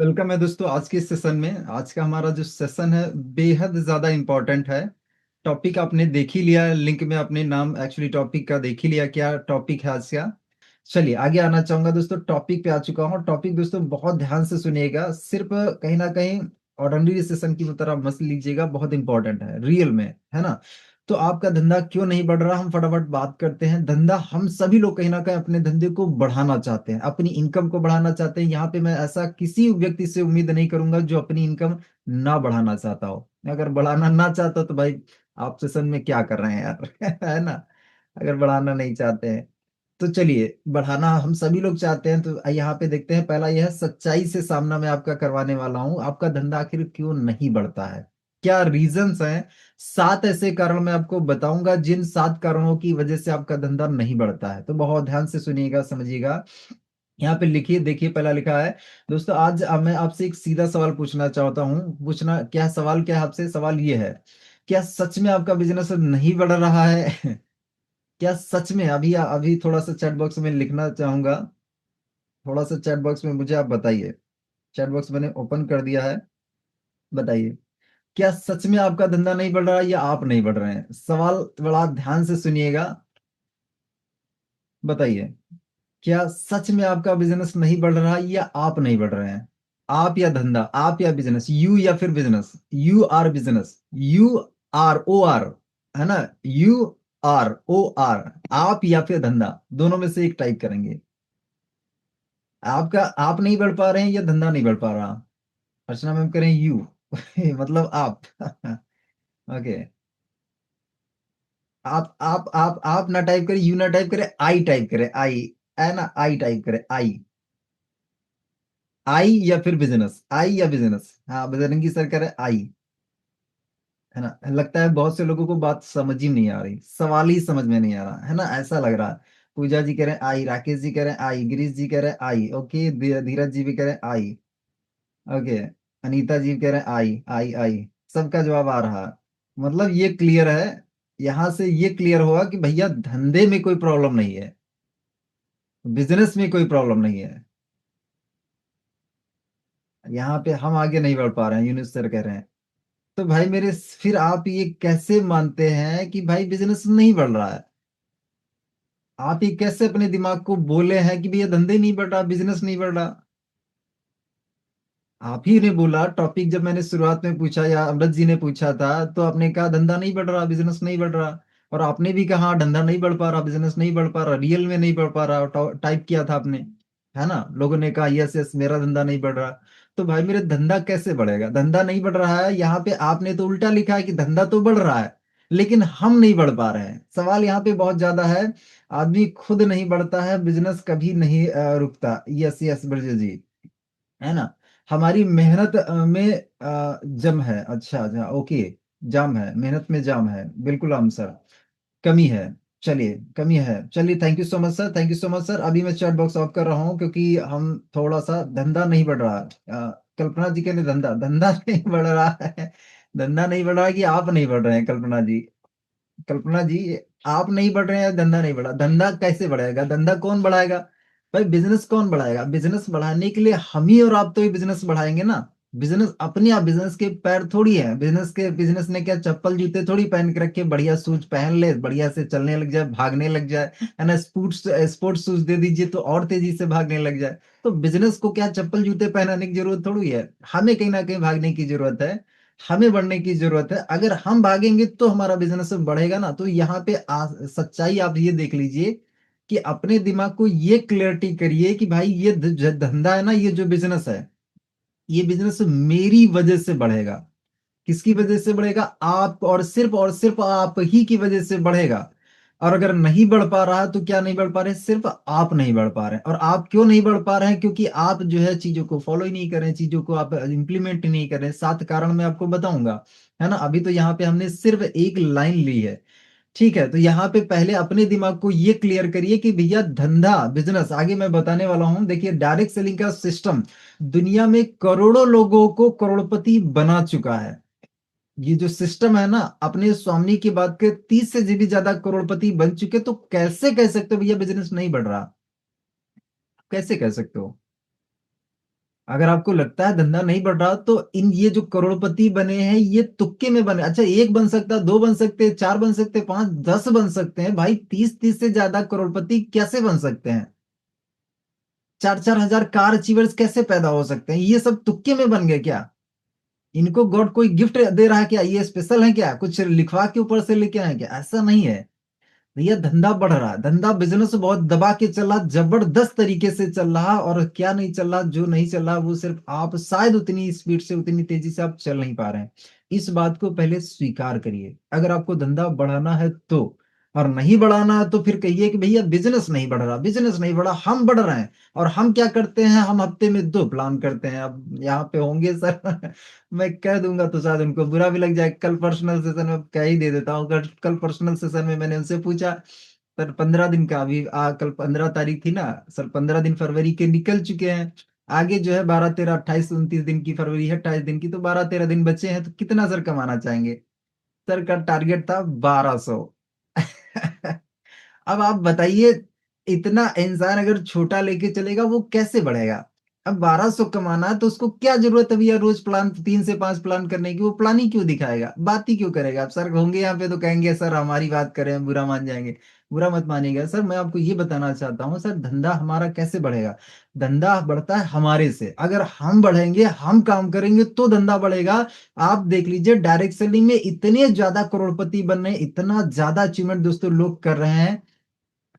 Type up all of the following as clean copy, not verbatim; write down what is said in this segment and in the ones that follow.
Welcome है दोस्तों आज के सेशन में। आज का हमारा जो सेशन है बेहद ज़्यादा इम्पोर्टेंट है। टॉपिक आपने देख ही लिया, लिंक में अपने नाम एक्चुअली टॉपिक का देख ही लिया क्या टॉपिक है आज का। चलिए आगे आना चाहूंगा दोस्तों, टॉपिक पे आ चुका हूँ। टॉपिक दोस्तों बहुत ध्यान से सुनिएगा, सिर्फ कहीं ना कहीं ऑर्डिनरी सेशन की तरह मत लीजिएगा, बहुत इंपॉर्टेंट है रियल में, है ना। तो आपका धंधा क्यों नहीं बढ़ रहा, हम फटाफट बात करते हैं। धंधा, हम सभी लोग कहीं ना कहीं अपने धंधे को बढ़ाना चाहते हैं, अपनी इनकम को बढ़ाना चाहते हैं। यहाँ पे मैं ऐसा किसी व्यक्ति से उम्मीद नहीं करूंगा जो अपनी इनकम ना बढ़ाना चाहता हो। अगर बढ़ाना ना चाहता हो तो भाई आप सेशन में क्या कर रहे हैं यार है ना। अगर बढ़ाना नहीं चाहते हैं तो चलिए, बढ़ाना हम सभी लोग चाहते हैं। तो यहाँ पे देखते हैं, पहला यह है, सच्चाई से सामना मैं आपका करवाने वाला हूं। आपका धंधा आखिर क्यों नहीं बढ़ता है, क्या रीजंस हैं। 7 ऐसे कारण मैं आपको बताऊंगा जिन 7 कारणों की वजह से आपका धंधा नहीं बढ़ता है। तो बहुत ध्यान से सुनिएगा, समझिएगा। यहाँ पे लिखिए, देखिए पहला लिखा है। दोस्तों आज मैं आपसे एक सीधा सवाल पूछना चाहता हूँ। पूछना क्या, सवाल क्या है आपसे, सवाल ये है, क्या सच में आपका बिजनेस नहीं बढ़ रहा है क्या सच में? अभी अभी थोड़ा सा चैट बॉक्स में लिखना चाहूंगा, थोड़ा सा चैट बॉक्स में मुझे आप बताइए। चैट बॉक्स मैंने ओपन कर दिया है, बताइए क्या सच में आपका धंधा नहीं बढ़ रहा है या आप नहीं बढ़ रहे हैं। सवाल बड़ा ध्यान से सुनिएगा, बताइए क्या सच में आपका बिजनेस नहीं बढ़ रहा है या आप नहीं बढ़ रहे हैं। आप या धंधा, आप या बिजनेस, यू या फिर business, you are business, you are O R, है ना, यू आर ओ आर, आप या फिर धंधा, दोनों में से एक टाइप करेंगे। आपका, आप नहीं बढ़ पा रहे हैं या धंधा नहीं बढ़ पा रहा। अर्चना मैम करें यू मतलब आप ओके। आप ना टाइप करें, यू ना टाइप करें, आई टाइप करें, आई, है ना, आई टाइप करें, आई। आई या फिर बिजनेस, आई या बिजनेस, हाँ बजरंगी सर कह रहे आई, है ना। लगता है बहुत से लोगों को बात समझ ही नहीं आ रही, सवाल ही समझ में नहीं आ रहा, है ना, ऐसा लग रहा है। पूजा जी कह रहे हैं आई, राकेश जी कह रहे हैं आई, गिरीश जी कह रहे हैं आई, ओके, धीरज जी भी कह रहे हैं आई, ओके, अनीता जी कह रहे हैं आई आई आई। सबका जवाब आ रहा है, मतलब ये क्लियर है। यहां से ये क्लियर हुआ कि भैया धंधे में कोई प्रॉब्लम नहीं है, बिजनेस में कोई प्रॉब्लम नहीं है। यहाँ पे हम आगे नहीं बढ़ पा रहे हैं, यूनुस सर कह रहे हैं। तो भाई मेरे, फिर आप ये कैसे मानते हैं कि भाई बिजनेस नहीं बढ़ रहा है। आप ये कैसे अपने दिमाग को बोले हैं कि भैया धंधे नहीं बढ़ रहा, बिजनेस नहीं बढ़ रहा। आप ही ने बोला, टॉपिक जब मैंने शुरुआत में पूछा या अमृत जी ने पूछा था तो आपने कहा धंधा नहीं बढ़ रहा, बिजनेस नहीं बढ़ रहा। और आपने भी कहा धंधा नहीं बढ़ पा रहा, बिजनेस नहीं बढ़ पा रहा, रियल में नहीं बढ़ पा रहा, टाइप किया था आपने, है ना। लोगों ने कहा यस यस मेरा धंधा नहीं बढ़ रहा। तो भाई मेरे धंधा कैसे बढ़ेगा, धंधा नहीं बढ़ रहा है। यहाँ पे आपने तो उल्टा लिखा है कि धंधा तो बढ़ रहा है लेकिन हम नहीं बढ़ पा रहे हैं। सवाल यहाँ पे बहुत ज्यादा है। आदमी खुद नहीं बढ़ता है, बिजनेस कभी नहीं रुकता। यस यस ब्रज जी, है ना। हमारी मेहनत में जम है, अच्छा अच्छा ओके, जाम है, मेहनत में जाम है, बिल्कुल आंसर, कमी है। चलिए कमी है, चलिए thank you so much sir, thank you so much sir. अभी मैं चैट बॉक्स ऑफ कर रहा हूँ क्योंकि हम थोड़ा सा, धंधा नहीं बढ़ रहा। कल्पना जी के लिए धंधा, धंधा नहीं बढ़ रहा है, धंधा नहीं बढ़ रहा है कि आप नहीं बढ़ रहे हैं कल्पना जी। कल्पना जी, आप नहीं बढ़ रहे हैं, धंधा नहीं बढ़ा, धंधा कैसे बढ़ेगा, धंधा कौन बढ़ाएगा। भाई बिजनेस कौन बढ़ाएगा, बिजनेस बढ़ाने के लिए हम ही और आप तो ही बिजनेस बढ़ाएंगे ना। बिजनेस अपने आप, बिजनेस के पैर थोड़ी है, बिजनेस ने क्या चप्पल जूते थोड़ी पहन के रखे, बढ़िया शूज पहन ले, बढ़िया से चलने लग जाए, भागने लग जाए, है ना। स्पोर्ट्स स्पोर्ट्स शूज दे दीजिए तो और तेजी से भागने लग जाए। तो बिजनेस को क्या चप्पल जूते पहनाने की जरूरत थोड़ी है, हमें कहीं ना कहीं भागने की जरूरत है, हमें बढ़ने की जरूरत है। अगर हम भागेंगे तो हमारा बिजनेस बढ़ेगा ना। तो यहाँ पे सच्चाई आप ये देख लीजिए कि अपने दिमाग को ये क्लियरिटी करिए कि भाई ये धंधा है ना, ये जो बिजनेस है, ये बिजनेस मेरी वजह से बढ़ेगा। किसकी वजह से बढ़ेगा, आप, और सिर्फ आप ही की वजह से बढ़ेगा। और अगर नहीं बढ़ पा रहा है तो क्या नहीं बढ़ पा रहे, सिर्फ आप नहीं बढ़ पा रहे हैं। और आप क्यों नहीं बढ़ पा रहे हैं, क्योंकि आप जो है चीजों को फॉलो ही नहीं कर रहे हैं, चीजों को आप इंप्लीमेंट नहीं कर रहे हैं। 7 कारण मैं आपको बताऊंगा, है ना। अभी तो यहाँ पे हमने सिर्फ एक लाइन ली है, ठीक है। तो यहाँ पे पहले अपने दिमाग को ये क्लियर करिए कि भैया धंधा, बिजनेस, आगे मैं बताने वाला हूं। देखिए डायरेक्ट सेलिंग का सिस्टम दुनिया में करोड़ों लोगों को करोड़पति बना चुका है। ये जो सिस्टम है ना, अपने स्वामी की बात के 30 से भी ज्यादा करोड़पति बन चुके। तो कैसे कह सकते हो भैया बिजनेस नहीं बढ़ रहा, कैसे कह सकते हो। अगर आपको लगता है धंधा नहीं बढ़ रहा तो इन ये जो करोड़पति बने हैं ये तुक्के में बने। अच्छा 1 बन सकता है, 2 बन सकते हैं, 4 बन सकते हैं, 5, 10 बन सकते हैं। भाई 30-30 से ज़्यादा करोड़पति कैसे बन सकते हैं? 4-4 हज़ार कार अचीवर्स कैसे पैदा हो सकते हैं? ये सब तुक्के में बन गए क्या? इनको गॉड कोई गिफ्ट दे रहा है क्या? ये स्पेशल है क्या? कुछ लिखवा के ऊपर से लेके आए हैं क्या? ऐसा नहीं है। भैया धंधा बढ़ रहा है, धंधा बिज़नेस बहुत दबा के चल रहा, ज़बरदस्त तरीके से चल रहा और क्या नहीं चल रहा, जो नहीं चल रहा वो सिर्फ़ आप शायद उतनी स्पीड से, उतनी तेज़ी से आप चल नहीं पा रहे हैं। इस बात को पहले स्वीकार करिए। अगर आपको धंधा बढ़ाना है तो, और नहीं बढ़ाना है तो फिर कहिए कि भैया बिज़नेस नहीं बढ़ रहा, बिज़नेस नहीं बढ़ा, हम बढ़ रहे हैं। और हम क्या करते हैं, हम हफ़्ते में 2 प्लान करते हैं। अब यहाँ पे होंगे सर मैं कह दूँगा तो शायद उनको बुरा भी लग जाए। कल पर्सनल सेशन में कह ही दे देता हूँ, कल पर्सनल सेशन में मैंने उनसे पूछा, सर 15 दिन का अभी कल 15 तारीख थी ना, सर 15 दिन फरवरी के निकल चुके हैं। आगे जो है 12, 13, 28, 29 दिन की फरवरी है, 28 दिन की, तो 12-13 दिन बचे हैं, तो कितना सर कमाना चाहेंगे? सर का टारगेट था 1200। अब आप बताइए, इतना इंसान अगर छोटा लेके चलेगा वो कैसे बढ़ेगा? अब 1200 कमाना है तो उसको क्या ज़रूरत है भैया रोज़ प्लान 3 से 5 प्लान करने की? वो प्लान ही क्यों दिखाएगा? बात ही क्यों करेगा? अब सर होंगे यहाँ पे तो कहेंगे सर हमारी बात कर रहे हैं, बुरा मान जाएँगे। बुरा मत मानिएगा सर, मैं आपको ये बताना चाहता हूँ सर, धंधा हमारा कैसे बढ़ेगा? धंधा बढ़ता है हमारे से। अगर हम बढ़ेंगे, हम काम करेंगे तो धंधा बढ़ेगा। आप देख लीजिए डायरेक्ट सेलिंग में इतने ज़्यादा करोड़पति बन रहे हैं, इतना ज़्यादा अचीवमेंट दोस्तों लोग कर रहे हैं।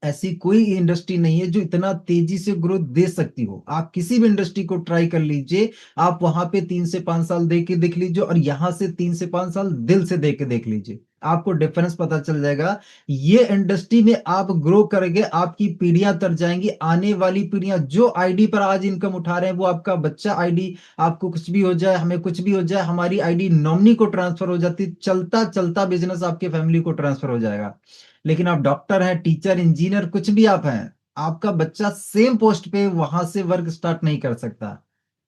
ऐसी कोई इंडस्ट्री नहीं है जो इतना तेजी से ग्रोथ दे सकती हो। आप किसी भी इंडस्ट्री को ट्राई कर लीजिए, आप वहाँ पे 3 से 5 साल दे के देख लीजिए और यहाँ से 3 से 5 साल दिल से दे के देख लीजिए। आपको डिफरेंस पता चल जाएगा। ये इंडस्ट्री में आप ग्रो करेंगे, आपकी पीढ़ियाँ तर जाएँगी, आने वाली पीढ़ियाँ जो आईडी पर आज इनकम उठा रहे हैं, वो आपका बच्चा आईडी, आपको कुछ भी हो जाए, हमें कुछ भी हो जाए, हमारी आईडी नॉमिनी को ट्रांसफर हो जाती है, चलता-चलता बिज़नेस आपके फैमिली को ट्रांसफर हो जाएगा। लेकिन आप डॉक्टर हैं, टीचर, इंजीनियर कुछ भी आप हैं, आपका बच्चा सेम पोस्ट पे वहाँ से वर्क स्टार्ट नहीं कर सकता।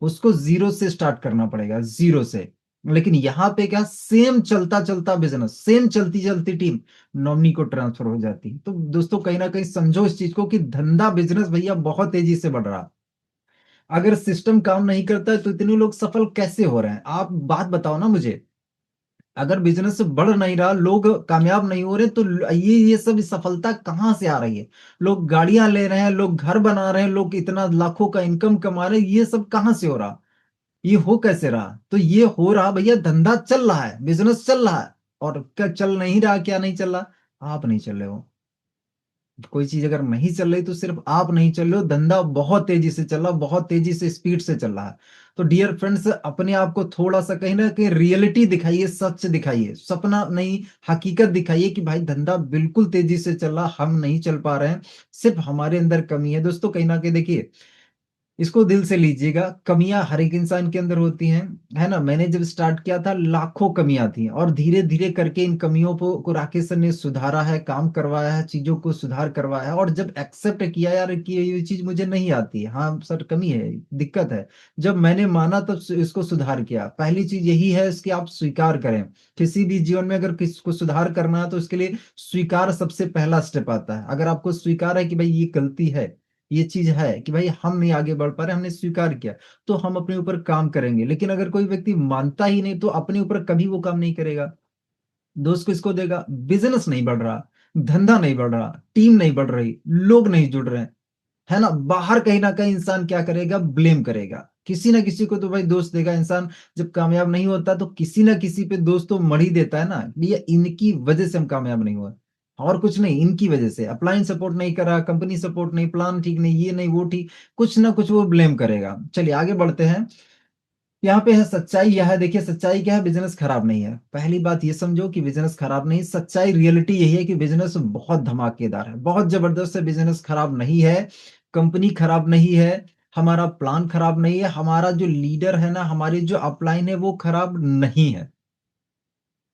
उसको ज़ीरो से स्टार्ट करना पड़ेगा, ज़ीरो से। लेकिन यहाँ पे क्या सेम चलता-चलता बिज़नेस, सेम चलती-चलती टीम नॉमिनी को ट्रांसफ़र हो जाती है। तो दोस्तों कहीं न कहीं समझो इस चीज़ को कि धंधा बिज़नेस भैया बहुत तेज़ी से बढ़ रहा। अगर सिस्टम काम नहीं करता है तो इतने लोग सफल कैसे हो रहे हैं? आप बात बताओ ना मुझे। अगर बिज़नेस बढ़ नहीं रहा, लोग कामयाब नहीं हो रहे, तो ये सब सफलता कहाँ से आ रही है? लोग गाड़ियाँ ले रहे हैं, लोग घर बना रहे हैं, लोग इतना लाखों का इनकम कमा रहे हैं, ये सब कहाँ से हो रहा? ये हो कैसे रहा? तो ये हो रहा भैया धंधा चल रहा है, बिज़नेस चल रहा है और क्या चल नहीं रहा, क्या नहीं चल रहा? आप नहीं चल रहे हो। कोई चीज़ अगर नहीं चल रही तो सिर्फ़ आप नहीं चल रहे हो, धंधा बहुत तेज़ी से चल रहा, बहुत तेज़ी से स्पीड से चल रहा है। तो डियर फ्रेंड्स अपने आप को थोड़ा-सा कहीं न कहीं रियलिटी दिखाइए, सच दिखाइए, सपना नहीं हकीकत दिखाइए कि भाई धंधा बिल्कुल तेज़ी से चल रहा, हम नहीं चल पा रहे हैं, सिर्फ़ हमारे अंदर कमी है। दोस्तों कहीं न कहीं देखिए इसको दिल से लीजिएगा, कमियाँ हर एक इंसान के अंदर होती हैं, है ना? मैंने जब स्टार्ट किया था लाखों कमियाँ थी और धीरे-धीरे करके इन कमियों को राकेश सर ने सुधारा है, काम करवाया है, चीज़ों को सुधार करवाया है और जब एक्सेप्ट किया यार कि ये चीज़ मुझे नहीं आती है, हाँ सर कमी है, दिक्कत है। जब मैंने माना तब इसको सुधार किया। पहली चीज़ यही है इसकी आप स्वीकार करें। किसी भी जीवन में अगर किसी को सुधार करना है तो इसके लिए स्वीकार सबसे पहला स्टेप आता है। अगर आपको स्वीकार है कि भाई ये गलती है, ये चीज़ है कि भाई हम नहीं आगे बढ़ पा रहे, हमने स्वीकार किया, तो हम अपने ऊपर काम करेंगे। लेकिन अगर कोई व्यक्ति मानता ही नहीं, तो अपने ऊपर कभी वो काम नहीं करेगा। दोस्त किसको देगा? बिज़नेस नहीं बढ़ रहा, धंधा नहीं बढ़ रहा, टीम नहीं बढ़ रही, लोग नहीं जुड़ रहे हैं, है ना? बाहर कहीं न कहीं इंसान क्या करेगा? ब्लेम करेगा। किसी न किसी को तो भाई दोष देगा इंसान जब कामयाब नहीं होता तो किसी न किसी पे दोष तो मढ़ ही देता है ना, भैया इनकी वज़ह से हम कामयाब नहीं हुए। और कुछ नहीं, इनकी वज़ह से। अपलाइन सपोर्ट नहीं कर रहा, कंपनी सपोर्ट नहीं, प्लान ठीक नहीं, ये नहीं, वो ठीक, कुछ न कुछ वो ब्लेम करेगा। चलिए आगे बढ़ते हैं। यहाँ पे है सच्चाई यह है देखिए सच्चाई क्या है बिज़नेस खराब नहीं है। पहली बात ये समझो कि बिज़नेस खराब नहीं, सच्चाई रियलिटी यही है कि बिज़नेस बहुत धमाकेदार है, बहुत ज़बरदस्त है बिज़नेस खराब नहीं है, कंपनी खराब नहीं है, हमारा प्लान खराब नहीं है, हमारा जो लीडर है ना, हमारी जो अपलाइन है वो खराब नहीं है।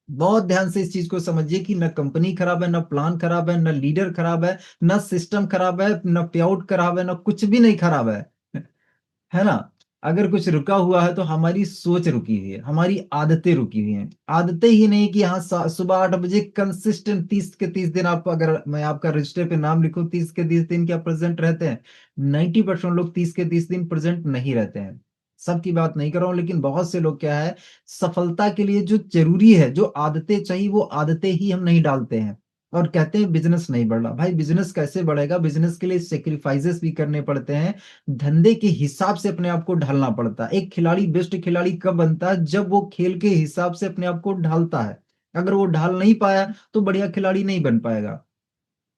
बहुत ध्यान से इस चीज़ को समझिए कि ना कंपनी खराब है, ना प्लान खराब है, ना लीडर खराब है, ना सिस्टम खराब है, ना पे-आउट खराब है, ना कुछ भी नहीं खराब है। है ना? अगर कुछ रुका हुआ है तो हमारी सोच रुकी हुई है, हमारी आदतें रुकी हुई हैं। आदतें ही नहीं कि हाँ, सुबह 8 बजे कंसिस्टेंट 30 के 30 दिन आप अगर मैं आपका रजिस्टर पे नाम लिखूँ 30 के 30 दिन क्या प्रेज़ेंट रहते हैं? 90% लोग 30 के 30 दिन प्रेज़ेंट नहीं रहते हैं। सबकी बात नहीं कर रहा हूँ, लेकिन बहुत से लोग क्या है, सफलता के लिए जो ज़रूरी है, जो आदतें चाहिए, वो आदतें ही हम नहीं डालते हैं और कहते हैं बिज़नेस नहीं बढ़ रहा। भाई बिज़नेस कैसे बढ़ेगा? बिज़नेस के लिए सैक्रिफाइसेस भी करने पड़ते हैं। धंधे के हिसाब से अपने आप को ढालना पड़ता है। एक खिलाड़ी बेस्ट खिलाड़ी कब बनता है? जब वो खेल के हिसाब से अपने आप को ढालता है। अगर वो ढाल नहीं पाया, तो बढ़िया खिलाड़ी नहीं बन पाएगा।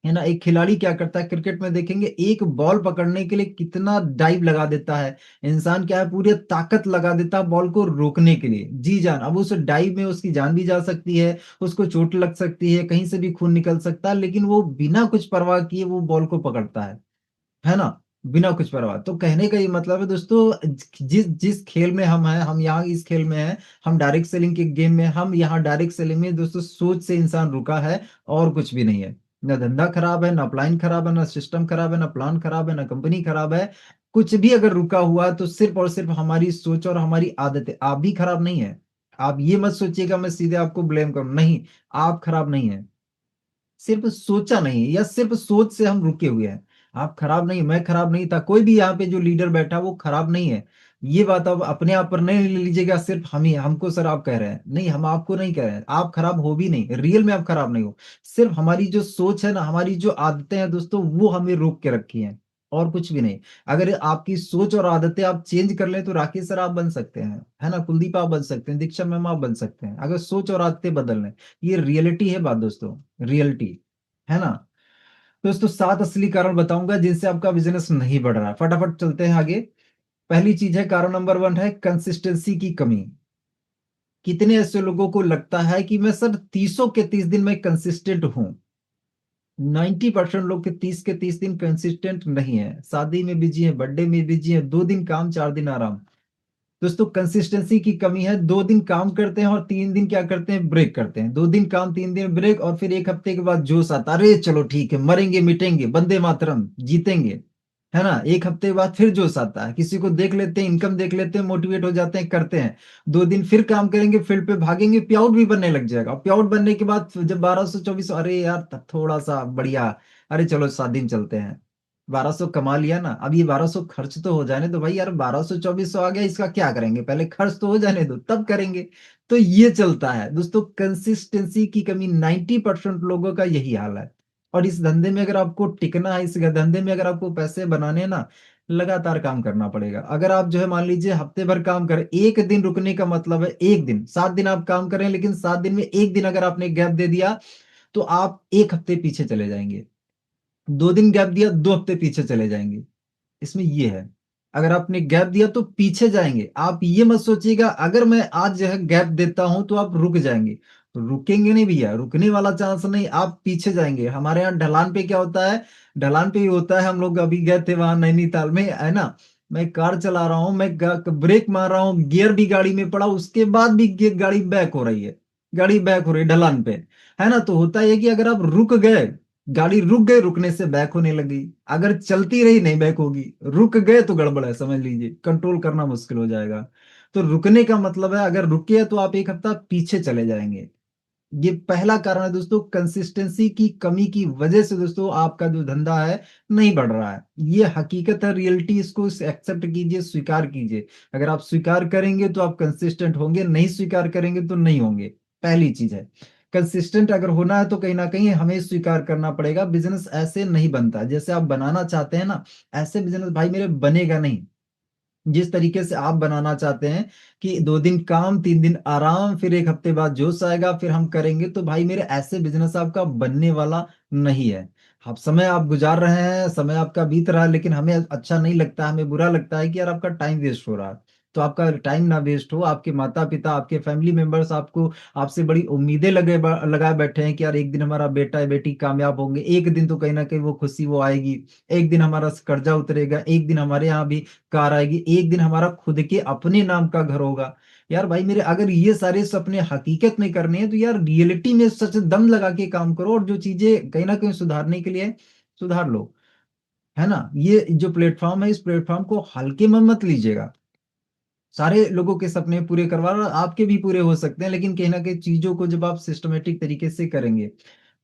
है ना? एक खिलाड़ी क्या करता है क्रिकेट में देखेंगे, एक बॉल पकड़ने के लिए कितना डाइव लगा देता है। इंसान क्या है, पूरी ताकत लगा देता है बॉल को रोकने के लिए, जी जान। अब उस डाइव में उसकी जान भी जा सकती है, उसको चोट लग सकती है, कहीं से भी खून निकल सकता है, लेकिन वो बिना कुछ परवाह किए वो बॉल को पकड़ता है ना? बिना कुछ परवाह। तो कहने का ये मतलब है दोस्तों, जिस जिस खेल में हम हैं, हम यहाँ इस खेल में हैं, हम डायरेक्ट सेलिंग के गेम में, हम यहाँ डायरेक्ट सेलिंग में दोस्तों सोच से इंसान रुका है और कुछ भी नहीं है। ना धंधा खराब है, ना अपलाइन खराब है, ना सिस्टम खराब है, ना प्लान खराब है, ना कंपनी खराब है। कुछ भी अगर रुका हुआ है तो सिर्फ़ और सिर्फ़ हमारी सोच और हमारी आदतें। आप भी खराब नहीं हैं। आप ये मत सोचिएगा मैं सीधे आपको ब्लेम करूँ, नहीं, आप खराब नहीं हैं। सिर्फ़ सोचा नहीं या सिर्फ़ सोच से हम रुके हुए हैं। आप खराब नहीं, मैं खराब नहीं था, कोई भी यहाँ पे जो लीडर बैठा वो खराब नहीं है। ये बात अब अपने आप पर नहीं ले लीजिएगा, सिर्फ़ हम ही हमको सर आप कह रहे हैं। नहीं, हम आपको नहीं कह रहे हैं, आप खराब हो भी नहीं, रियल में आप खराब नहीं हो। सिर्फ़ हमारी जो सोच है ना, हमारी जो आदतें हैं दोस्तों, वो हमें रोक के रखी हैं और कुछ भी नहीं। अगर आपकी सोच और आदतें आप चेंज कर लें तो राकेश सर आप बन सकते हैं, है ना? कुलदीप आप बन सकते हैं, दीक्षा मैम आप बन सकते हैं, अगर सोच और आदतें बदल लें। ये रियलिटी है बात दोस्तों, रियलिटी, है ना? दोस्तों 7 असली कारण बताऊँगा जिनसे आपका बिज़नेस नहीं बढ़ रहा है। फटाफट चलते हैं आगे। पहली चीज़ है, कारण नंबर 1 है कंसिस्टेंसी की कमी। कितने ऐसे लोगों को लगता है कि मैं सर 30 के 30 दिन मैं कंसिस्टेंट हूँ। 90% लोग के 30 के 30 दिन कंसिस्टेंट नहीं है। शादी में बिज़ी हैं, बर्थडे में बिज़ी हैं, 2 दिन काम 4 दिन आराम। दोस्तों कंसिस्टेंसी की कमी है, 2 दिन काम करते हैं और 3 दिन क्या करते हैं, ब्रेक करते हैं। 2 दिन काम 3 दिन ब्रेक और फिर 1 हफ्ते के बाद जोश आता है, अरे चलो ठीक है, मरेंगे मिटेंगे, वंदे मातरम, जीतेंगे। है ना? 1 हफ्ते बाद फिर जोश आता है, किसी को देख लेते हैं, इनकम देख लेते हैं, मोटिवेट हो जाते हैं, करते हैं। 2 दिन फिर काम करेंगे, फील्ड पे भागेंगे, पेआउट भी बनने लग जाएगा। पेआउट बनने के बाद जब 1200-2400, अरे यार थोड़ा-सा बढ़िया, अरे चलो 7 दिन चलते हैं। 1200 कमा लिया ना, अब ये 1200 खर्च तो हो जाने दो भाई यार, 1200-2400 आ गया, इसका क्या करेंगे? पहले खर्च तो हो जाने दो, तब करेंगे। तो ये चलता है। दोस्तों कंसिस्टेंसी की कमी 90% लोगों का यही हाल है। और इस धंधे में अगर आपको टिकना है, इस धंधे में अगर आपको पैसे बनाने हैं ना, लगातार काम करना पड़ेगा। अगर आप जो है मान लीजिए हफ्ते भर काम करें, 1 दिन रुकने का मतलब है 1 दिन, 7 दिन आप काम कर रहे हैं लेकिन 7 दिन में 1 दिन अगर आपने गैप दे दिया, तो आप 1 हफ्ते पीछे चले जाएँगे। 2 दिन गैप दिया, 2 हफ्ते पीछे चले जाएँगे। इसमें ये है, अगर आपने गैप दिया तो पीछे जाएँगे। आप ये मत सोचिएगा अगर मैं आज जो है गैप देता हूँ तो आप रुक जाएँगे। तो रुकेंगे नहीं भैया, रुकने वाला चांस नहीं, आप पीछे जाएँगे। हमारे यहाँ ढलान पे क्या होता है, ढलान पे ये होता है, हम लोग अभी गए थे वहाँ नैनीताल में, है ना? मैं कार चला रहा हूँ, मैं ग ब्रेक मार रहा हूँ, गियर भी गाड़ी में पड़ा, उसके बाद भी गे गाड़ी बैक हो रही है। गाड़ी बैक हो रही है ढलान पे, है ना? तो होता ये है कि अगर आप रुक गए, गाड़ी रुक गई, रुकने से बैक होने लगी। अगर चलती रही नहीं बैक होगी, रुक गए तो गड़बड़ है, समझ लीजिए, कंट्रोल करना मुश्किल हो जाएगा। तो रुकने का मतलब है अगर रुके तो आप 1 हफ्ता पीछे चले जाएँगे। ये पहला कारण है दोस्तों, कंसिस्टेंसी की कमी की वजह से दोस्तों आपका जो धंधा है नहीं बढ़ रहा है। ये हकीकत है, रियलिटी, इसको एक्सेप्ट कीजिए, स्वीकार कीजिए। अगर आप स्वीकार करेंगे तो आप कंसिस्टेंट होंगे, नहीं स्वीकार करेंगे तो नहीं होंगे। पहली चीज़ है। कंसिस्टेंट अगर होना है तो कहीं न कहीं हमें स्वीकार करना पड़ेगा, बिज़नेस ऐसे नहीं बनता। जैसे आप बनाना चाहते हैं ना, ऐसे बिज़नेस भाई मेरे बनेगा नहीं। जिस तरीके से आप बनाना चाहते हैं कि 2 दिन काम, 3 दिन आराम, फिर 1 हफ्ते बाद जोश आएगा, फिर हम करेंगे, तो भाई मेरे ऐसे बिज़नेस आपका बनने वाला नहीं है। आप समय आप गुज़ार रहे हैं, समय आपका बीत रहा है, लेकिन हमें अच्छा नहीं लगता, हमें बुरा लगता है कि यार आपका टाइम वेस्ट हो रहा है। तो आपका टाइम ना वेस्ट हो, आपके माता-पिता, आपके फैमिली मेंबर्स आपको आपसे बड़ी उम्मीदें लगाए बैठे हैं कि यार एक दिन हमारा बेटा या बेटी कामयाब होंगे, एक दिन तो कहीं न कहीं वो खुशी वो आएगी, एक दिन हमारा कर्जा उतरेगा, एक दिन हमारे यहाँ भी कार आएगी, एक दिन हमारा खुद के अपने नाम का घर होगा। यार भाई मेरे अगर ये सारे सपने हकीकत में करने हैं तो यार रियलिटी में सच दम लगा के काम करो और जो चीज़ें कहीं न कहीं सुधारने के लिए सुधार लो, है ना? ये जो प्लेटफ़ॉर्म है इस प्लेटफ़ॉर्म को हल्के में मत लीजिएगा। सारे लोगों के सपने पूरे करवा रहा हूँ, आपके भी पूरे हो सकते हैं, लेकिन कहीं न कहीं चीज़ों को जब आप सिस्टमैटिक तरीके से करेंगे,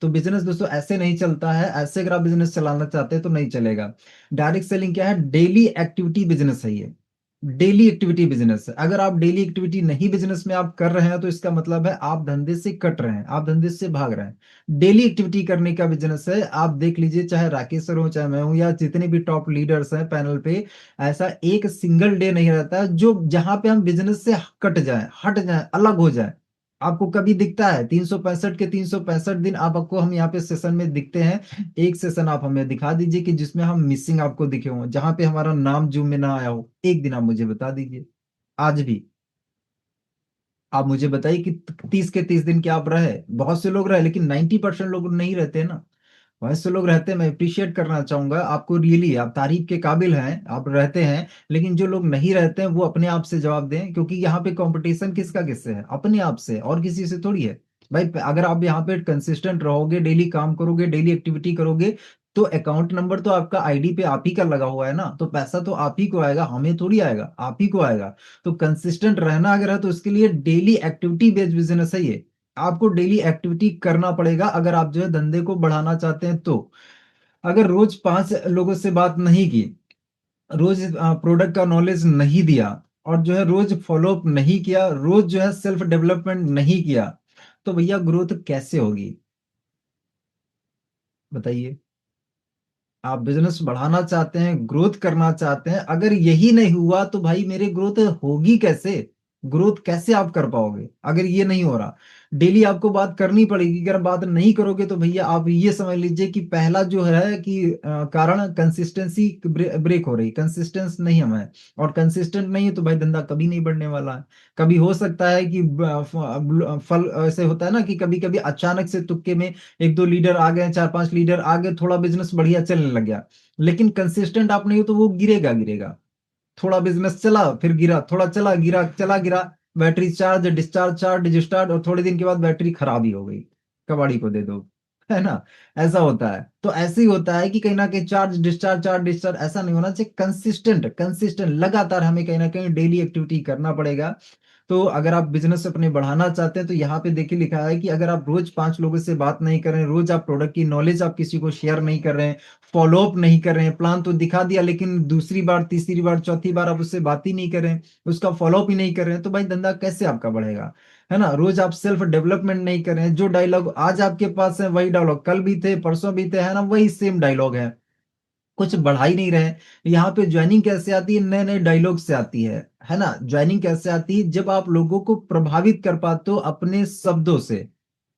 तो बिज़नेस दोस्तों ऐसे नहीं चलता है, ऐसे अगर आप बिज़नेस चलाना चाहते हैं तो नहीं चलेगा। डायरेक्ट सेलिंग क्या है? डेली एक्टिविटी बिज़नेस है ये। डेली एक्टिविटी बिजनेस है। अगर आप डेली एक्टिविटी नहीं बिजनेस में आप कर रहे हैं तो इसका मतलब है आप धंधे से कट रहे हैं, आप धंधे से भाग रहे हैं। डेली एक्टिविटी करने का बिजनेस है। आप देख लीजिए, चाहे राकेश सर हो, चाहे मैं हूं, या जितने भी टॉप लीडर्स हैं पैनल पे, ऐसा एक सिंगल डे नहीं रहता जो जहां पे हम बिजनेस से कट जाएं, हट जाएं, अलग हो जाएं। आपको कभी दिखता है 365 के 365 दिन आपको हम यहाँ पे सेशन में दिखते हैं? एक सेशन आप हमें दिखा दीजिए कि जिसमें हम मिसिंग आपको दिखे हों, जहां पे हमारा नाम जूम में ना आया हो, एक दिन आप मुझे बता दीजिए। आज भी आप मुझे बताइए कि 30 के 30 दिन क्या आप रहे? बहुत से लोग रहे, लेकिन 90% लोग नहीं रहते ना। बहुत से लोग रहते हैं। मैं अप्रिशिएट करना चाहूंगा आपको, रियली आप तारीफ के काबिल हैं, आप रहते हैं। लेकिन जो लोग नहीं रहते हैं वो अपने आप से जवाब दें, क्योंकि यहाँ पे कंपटीशन किसका किससे है? अपने आप से, और किसी से थोड़ी है। भाई अगर आप यहाँ पे कंसिस्टेंट रहोगे, डेली काम करोगे, डेली एक्टिविटी करोगे, तो अकाउंट नंबर तो आपका आईडी पे आप ही का लगा हुआ है ना, तो पैसा तो आप ही को आएगा, हमें थोड़ी आएगा, आप ही को आएगा। तो कंसिस्टेंट रहना अगर है तो उसके लिए डेली एक्टिविटी बेस्ड बिजनेस है ये। आपको डेली एक्टिविटी करना पड़ेगा अगर आप जो है धंधे को बढ़ाना चाहते हैं तो। अगर रोज 5 लोगों से बात नहीं की, रोज प्रोडक्ट का नॉलेज नहीं दिया, और जो है रोज फॉलोअप नहीं किया, रोज जो है सेल्फ डेवलपमेंट नहीं किया, तो भैया ग्रोथ कैसे होगी? बताइए। आप बिजनेस बढ़ाना चाहते हैं, ग्रोथ करना चाहते हैं, अगर यही नहीं हुआ तो भाई मेरे ग्रोथ होगी कैसे? ग्रोथ कैसे आप कर पाओगे अगर ये नहीं हो रहा? डेली आपको बात करनी पड़ेगी। अगर बात नहीं करोगे तो भैया आप ये समझ लीजिए कि पहला जो है कि कारण कंसिस्टेंसी ब्रेक हो रही, कंसिस्टेंस नहीं हमें, और कंसिस्टेंट नहीं है तो भाई धंधा कभी नहीं बढ़ने वाला है। कभी हो सकता है कि फल ऐसे होता है ना कि कभी कभी अचानक से तुक्के में 1 2 लीडर आ गए, 4 5 लीडर आ गए, थोड़ा बिजनेस बढ़िया चलने लग गया। लेकिन कंसिस्टेंट आप नहीं हो तो वो गिरेगा गिरेगा। थोड़ा बिजनेस चला, फिर गिरा, थोड़ा चला, गिरा, चला, गिरा। Battery charge, discharge, charge, discharge, और थोड़े दिन के बाद बैटरी खराब ही हो गई, कबाड़ी को दे दो। है ना? ऐसा होता है। तो ऐसे ही होता है कि कहीं ना कहीं चार्ज डिस्चार्ज, चार्ज डिस्चार्ज, ऐसा नहीं होना चाहिए। कंसिस्टेंट कंसिस्टेंट लगातार हमें कहीं ना कहीं डेली एक्टिविटी करना पड़ेगा। तो अगर आप बिजनेस अपने बढ़ाना चाहते हैं तो यहाँ पे देखिए लिखा है कि अगर आप रोज 5 लोगों से बात नहीं कर रहे हैं, रोज आप प्रोडक्ट की नॉलेज आप किसी को शेयर नहीं कर रहे हैं, फॉलोअप नहीं कर रहे हैं, प्लान तो दिखा दिया लेकिन दूसरी बार, तीसरी बार, चौथी बार आप उससे बात ही नहीं कर रहे हैं, उसका फॉलोअप ही नहीं कर रहे हैं, तो भाई धंधा कैसे आपका बढ़ेगा? है ना? रोज आप सेल्फ डेवलपमेंट नहीं कर रहे हैं, जो डायलॉग आज आपके पास है वही डायलॉग कल भी थे, परसों भी थे, है ना, वही सेम डायलॉग है। कुछ बढ़ा ही नहीं रहे। यहाँ पे ज्वाइनिंग कैसे आती है? नए नए डायलॉग से आती है ना? ज्वाइनिंग कैसे आती है? जब आप लोगों को प्रभावित कर पाते हो अपने शब्दों से,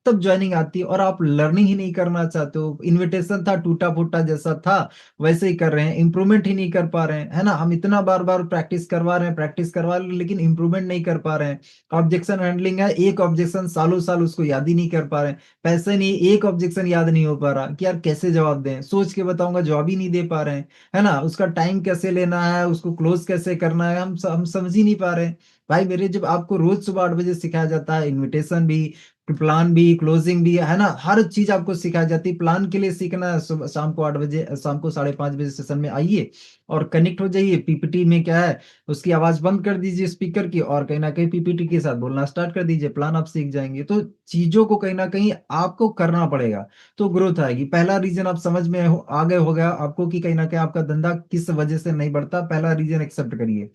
तब ज्वाइनिंग आती है। और आप लर्निंग ही नहीं करना चाहते हो, इनविटेशन था टूटा फूटा जैसा था वैसे ही कर रहे हैं, इंप्रूवमेंट ही नहीं कर पा रहे हैं। है ना? हम इतना बार बार प्रैक्टिस करवा रहे हैं, प्रैक्टिस करवा रहे हैं, लेकिन इंप्रूवमेंट नहीं कर पा रहे हैं। ऑब्जेक्शन हैंडलिंग है, एक ऑब्जेक्शन सालों साल उसको याद ही नहीं कर पा रहे हैं। पैसे नहीं, एक ऑब्जेक्शन याद नहीं हो पा रहा कि यार कैसे जवाब दें, सोच के बताऊंगा जवाब ही नहीं दे पा रहे हैं। है ना? उसका टाइम कैसे लेना है, उसको क्लोज कैसे करना है, हम समझ ही नहीं पा रहे हैं। भाई मेरे, जब आपको रोज सुबह 8 बजे सिखाया जाता है, इनविटेशन भी, प्लान भी, क्लोजिंग भी, है ना, हर चीज आपको सिखाई जाती है। प्लान के लिए सीखना है, सुबह शाम को 8 बजे, शाम को 5:30 बजे सेशन में आइए और कनेक्ट हो जाइए। पीपीटी में क्या है, उसकी आवाज बंद कर दीजिए स्पीकर की, और कहीं ना कहीं पीपीटी के साथ बोलना स्टार्ट कर दीजिए, प्लान आप सीख जाएंगे। तो चीजों को कहीं ना कहीं आपको करना पड़ेगा, तो ग्रोथ आएगी। पहला रीजन आप समझ में आ गए होगा आपको कि कहीं ना कहीं आपका धंधा किस वजह से नहीं बढ़ता, पहला रीजन एक्सेप्ट करिए।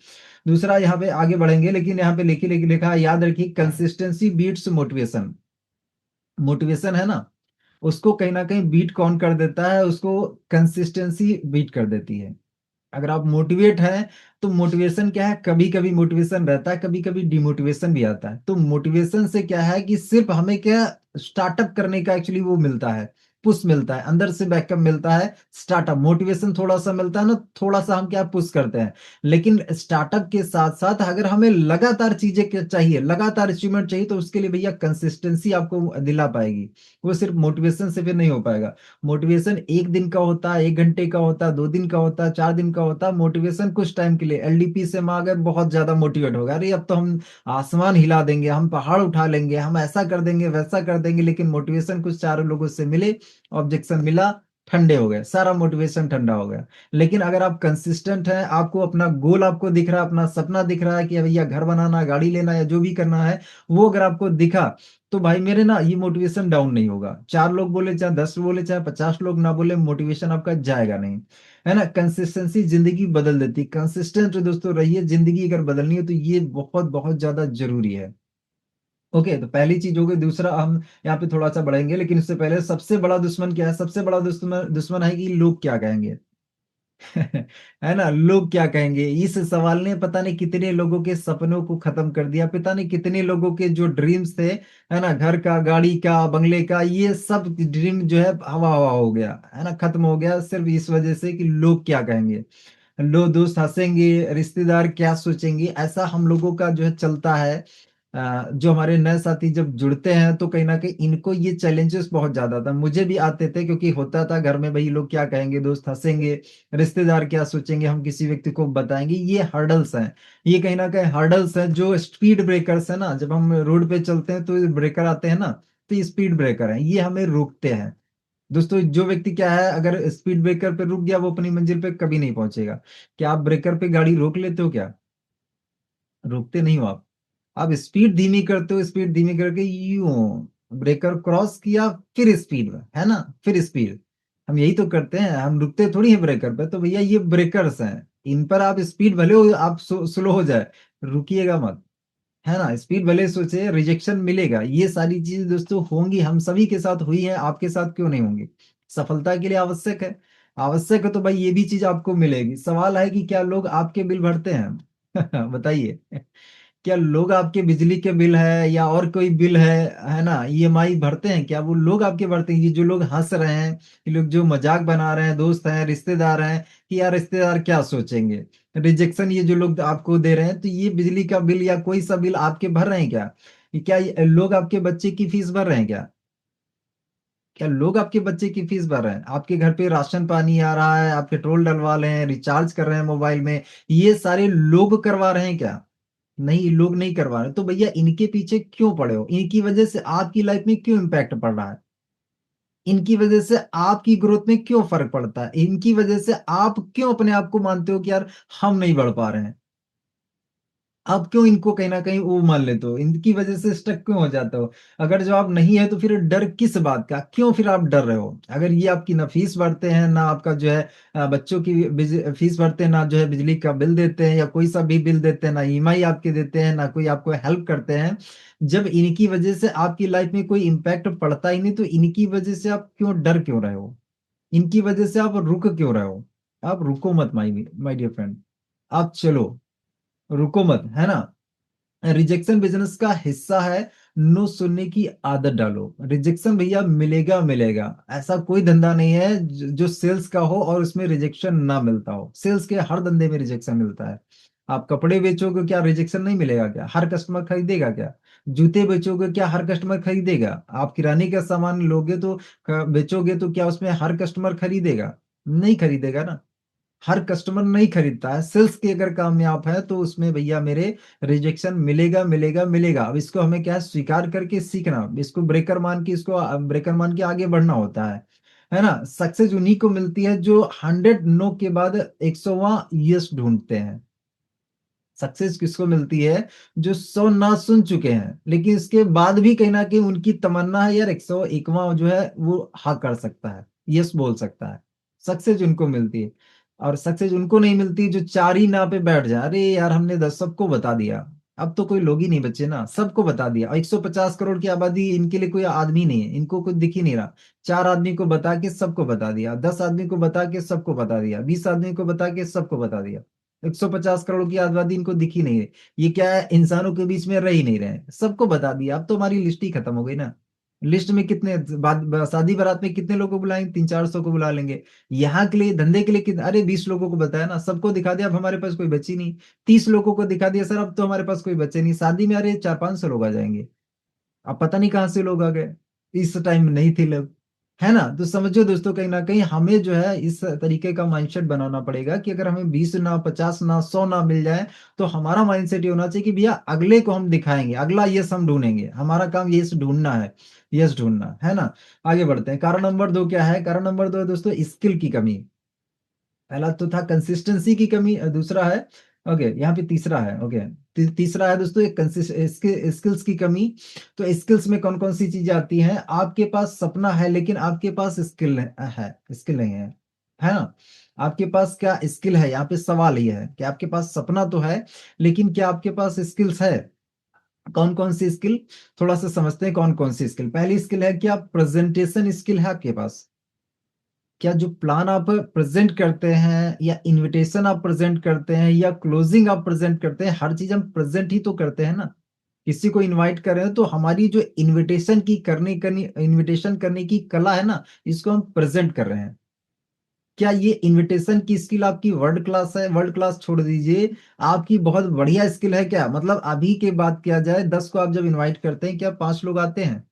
दूसरा, यहाँ पे आगे बढ़ेंगे, लेकिन यहाँ पे लिखी लिखी लिखा है, याद रखिए, कंसिस्टेंसी बीट्स मोटिवेशन। मोटिवेशन है ना, उसको कहीं ना कहीं बीट कौन कर देता है? उसको कंसिस्टेंसी बीट कर देती है। अगर आप मोटिवेट हैं तो मोटिवेशन क्या है, कभी कभी मोटिवेशन रहता है, कभी कभी डिमोटिवेशन भी आता है। तो मोटिवेशन से क्या है कि सिर्फ हमें क्या, स्टार्टअप करने का एक्चुअली वो मिलता है, पुश मिलता है, अंदर से बैकअप मिलता है। स्टार्टअप मोटिवेशन थोड़ा सा मिलता है ना, थोड़ा सा हम क्या पुश करते हैं। लेकिन स्टार्टअप के साथ साथ अगर हमें लगातार चीजें चाहिए, लगातार अचीवमेंट चाहिए, तो उसके लिए भैया कंसिस्टेंसी आपको दिला पाएगी। वो सिर्फ मोटिवेशन से फिर नहीं हो पाएगा। मोटिवेशन एक दिन का होता है, 1 घंटे का होता है, 2 दिन का होता है, 4 दिन का होता है। मोटिवेशन कुछ टाइम के लिए, एलडीपी से हम आ गए, बहुत ज्यादा मोटिवेट हो गया, अरे अब तो हम आसमान हिला देंगे, हम पहाड़ उठा लेंगे, हम ऐसा कर देंगे, वैसा कर देंगे। लेकिन मोटिवेशन कुछ 4 लोगों से मिले, ऑब्जेक्शन मिला, ठंडे हो गए, सारा मोटिवेशन ठंडा हो गया। लेकिन अगर आप कंसिस्टेंट हैं, आपको अपना गोल आपको दिख रहा है, अपना सपना दिख रहा है कि भैया घर बनाना, गाड़ी लेना या जो भी करना है, वो अगर आपको दिखा, तो भाई मेरे ना ये मोटिवेशन डाउन नहीं होगा। 4 लोग बोले, चाहे 10 बोले, चाहे 50 लोग ना बोले, मोटिवेशन आपका जाएगा नहीं। है ना? कंसिस्टेंसी ज़िंदगी बदल देती है। कंसिस्टेंट दोस्तों रहिए, ज़िंदगी अगर बदलनी है तो ये बहुत-बहुत ज़्यादा ज़रूरी है। ओके, तो पहली चीज़ हो गई, दूसरा हम यहाँ पे थोड़ा-सा बढ़ेंगे, लेकिन उससे पहले सबसे बड़ा दुश्मन क्या है? सबसे बड़ा दुश्मन दुश्मन है कि लोग क्या कहेंगे? है ना? लोग क्या कहेंगे? इस सवाल ने पता नहीं कितने लोगों के सपनों को खत्म कर दिया, पता नहीं कितने लोगों के जो ड्रीम्स थे, है ना? घर का, गाड़ी का, बंगले का, ये सब ड्रीम जो है हवा-हवा हो गया, है ना? खत्म हो गया सिर्फ़ इस वज़ह से कि लोग क्या कहेंगे? लो दोस्त हँसेंगे, रिश्तेदार क्या सोचेंगे? ऐसा हम लोगों का जो है चलता है। जो हमारे नए साथी जब जुड़ते हैं तो कहीं न कहीं इनको ये चैलेंजेस बहुत ज़्यादा था। मुझे भी आते थे क्योंकि होता था घर में, भई लोग क्या कहेंगे, दोस्त हँसेंगे, रिश्तेदार क्या सोचेंगे, हम किसी व्यक्ति को बताएँगे, ये हर्डल्स हैं। ये कहीं न कहीं हर्डल्स हैं, जो स्पीड ब्रेकर्स हैं ना, जब हम रोड पे चलते हैं तो ये ब्रेकर आते हैं ना, तो ये स्पीड ब्रेकर हैं, ये हमें रोकते हैं। दोस्तों जो व्यक्ति क्या है, अगर स्पीड ब्रेकर पे रुक गया, वो अपनी मंजिल पे कभी नहीं पहुँचेगा। क्या आप ब्रेकर पे गाड़ी रोक लेते हो क्या? रोकते नहीं हो आप। आप स्पीड धीमी करते हो, स्पीड धीमी करके यूँ ब्रेकर क्रॉस किया, फिर स्पीड में, है ना? फिर स्पीड। हम यही तो करते हैं, हम रुकते थोड़ी हैं ब्रेकर पे, तो भैया ये ब्रेकर्स हैं। इन पर आप स्पीड भले हो आप स्लो हो जाए, रुकिएगा मत। है ना? स्पीड भले सोचे, रिजेक्शन मिलेगा। ये सारी चीज़ें दोस्तों होंगी, हम सभी के साथ हुई हैं, आपके साथ क्यों नहीं होंगी? सफलता के लिए आवश्यक है। आवश्यक है तो भाई ये भी चीज़ आपको मिलेगी। सवाल है कि क्या लोग आपके बिल भरते हैं? बताइए। क्या लोग आपके बिजली के बिल है या और कोई बिल है ना? ईएमआई भरते हैं क्या? वो लोग आपके भरते हैं। ये जो लोग हँस रहे हैं, ये लोग जो मज़ाक बना रहे हैं, दोस्त हैं, रिश्तेदार हैं, कि यार रिश्तेदार क्या सोचेंगे? रिजेक्शन ये जो लोग आपको दे रहे हैं, तो ये बिजली का बिल या कोई सा बिल आपके भर रहे हैं क्या? कि क्या ये लोग आपके बच्चे की फीस भर रहे हैं क्या? क्या लोग आपके बच्चे की फीस भर रहे हैं? आपके घर पे राशन पानी आ रहा है, आप पेट्रोल डलवा रहे हैं, रिचार्ज कर रहे हैं मोबाइल में, ये सारे लोग करवा रहे हैं क्या? नहीं, लोग नहीं करवा रहे। तो भैया इनके पीछे क्यों पड़े हो? इनकी वजह से आपकी लाइफ में क्यों इम्पैक्ट पड़ रहा है? इनकी वजह से आपकी ग्रोथ में क्यों फ़र्क पड़ता है? इनकी वजह से आप क्यों अपने आप को मानते हो कि यार हम नहीं बढ़ पा रहे हैं? आप क्यों इनको कहीं न कहीं वो मान लेते हो? इनकी वज़ह से स्टक क्यों हो जाते हो? अगर जवाब नहीं है तो फिर डर किस बात का? क्यों फिर आप डर रहे हो? अगर ये आपकी ना फीस भरते हैं, ना आपका जो है बच्चों की फीस भरते हैं, ना जो है बिजली का बिल देते हैं या कोई सा भी बिल देते हैं, ना ईएमआई आपके देते हैं, ना कोई आपको हेल्प करते हैं। जब इनकी वज़ह से आपकी लाइफ़ में कोई इम्पैक्ट पड़ता ही नहीं, तो इनकी वज़ह से आप क्यों डर क्यों रहे हो? इनकी वज़ह से आप रुक क्यों रहे हो? आप रुको मत माय डियर फ्रेंड। आप चलो, रुको मत, है ना? रिजेक्शन बिज़नेस का हिस्सा है, नो सुनने की आदत डालो। रिजेक्शन भैया मिलेगा, मिलेगा। ऐसा कोई धंधा नहीं है जो सेल्स का हो और उसमें रिजेक्शन ना मिलता हो। सेल्स के हर धंधे में रिजेक्शन मिलता है। आप कपड़े बेचोगे, क्या रिजेक्शन नहीं मिलेगा क्या? हर कस्टमर खरीदेगा क्या? जूते बेचोगे, क्या हर कस्टमर खरीदेगा? आप किराने का सामान लोगे तो बेचोगे तो क्या उसमें हर कस्टमर खरीदेगा? नहीं खरीदेगा ना। हर कस्टमर नहीं खरीदता है। सेल्स के अगर काम में आप हैं तो उसमें भैया मेरे रिजेक्शन मिलेगा, मिलेगा, मिलेगा। अब इसको हमें क्या है, स्वीकार करके सीखना, इसको ब्रेकर मान के ब्रेकर मान के आगे बढ़ना होता है ना? सक्सेस उन्हीं को मिलती है जो 100 नो के बाद 100वाँ यस ढूँढते हैं। सक्सेस किसको मिलती है? जो 100 ना सुन चुके हैं, लेकिन इसके बाद भी कहीं न कहीं उनकी तमन्ना है यार 101वाँ जो है वो हाँ कर सकता है, येस बोल सकता है। सक्सेस उनको मिलती है और सक्सेस उनको नहीं मिलती जो 4 ही ना पे बैठ जाए। अरे यार हमने 10 सबको बता दिया, अब तो कोई लोग ही नहीं बचे ना, सबको बता दिया। 150 करोड़ की आबादी इनके लिए कोई आदमी नहीं है, इनको कुछ दिख ही नहीं रहा। 4 आदमी को बता के सबको बता दिया, 10 आदमी को बता के सबको बता दिया, 20 आदमी को बता के सबको बता दिया। 150 करोड़ की आबादी इनको दिख ही नहीं है। ये क्या है, इंसानों के बीच में रह ही नहीं रहे हैं। सबको बता दिया, अब तो हमारी लिस्ट ही खत्म हो गई ना। लिस्ट में कितने शादी बारात में कितने लोगों को बुलाएँगे, 300-400 को बुला लेंगे। यहाँ के लिए धंधे के लिए कित अरे 20 लोगों को बताया ना, सबको दिखा दिया, अब हमारे पास कोई बची नहीं। 30 लोगों को दिखा दिया सर, अब तो हमारे पास कोई बचे नहीं। शादी में अरे 400-500 लोग आ जाएँगे। अब पता नहीं कहाँ से लोग आ गए। इस टाइम नहीं थे लोग। है ना? तो समझो दोस्तों कहीं न कहीं हमें जो है इस तरीके का माइंडसेट बनाना पड़ेगा कि अगर हमें 20 ना 50 ना 100 ना मिल जाए, तो हमारा माइंडसेट ये होना चाहिए कि भैया अगले को हम दिखाएँगे, अगला यस हम ढूँढेंगे। हमारा काम यस ढूँढना है, यस ढूँढना, है ना? आगे बढ़ते हैं। कारण नंबर 2 क्या है? कारण नंबर 2 है दोस्तों स्किल की कमी। पहला तो था कंसिस्टेंसी की कमी, दूसरा है ओके, यहाँ पे तीसरा है ओके। तीसरा है दोस्तों एक स्किल्स की कमी। तो स्किल्स में कौन-कौन सी चीज़ें आती हैं? आपके पास सपना है लेकिन आपके पास स्किल नहीं है। है ना? आपके पास क्या स्किल है? यहाँ पे सवाल ये है कि आपके पास सपना तो है, लेकिन क्या आपके पास स्किल्स है? कौन-कौन सी स्किल? थोड़ा-सा समझते हैं कौन-कौन सी स्किल। पहली स्किल है क्या प्रेज़ेंटेशन स्किल है आपके पास? क्या जो प्लान आप प्रेज़ेंट करते हैं या इन्विटेशन आप प्रेज़ेंट करते हैं या क्लोजिंग आप प्रेज़ेंट करते हैं, हर चीज़ हम प्रेज़ेंट ही तो करते हैं ना। किसी को इनवाइट कर रहे हैं तो हमारी जो इन्विटेशन करने की कला है ना, इसको हम प्रेज़ेंट कर रहे हैं। क्या ये इन्विटेशन की स्किल आपकी वर्ल्ड क्लास है? वर्ल्ड क्लास छोड़ दीजिए, आपकी बहुत बढ़िया स्किल है क्या? मतलब अभी की बात किया जाए 10 को आप जब इनवाइट करते हैं, क्या 5 लोग आते हैं?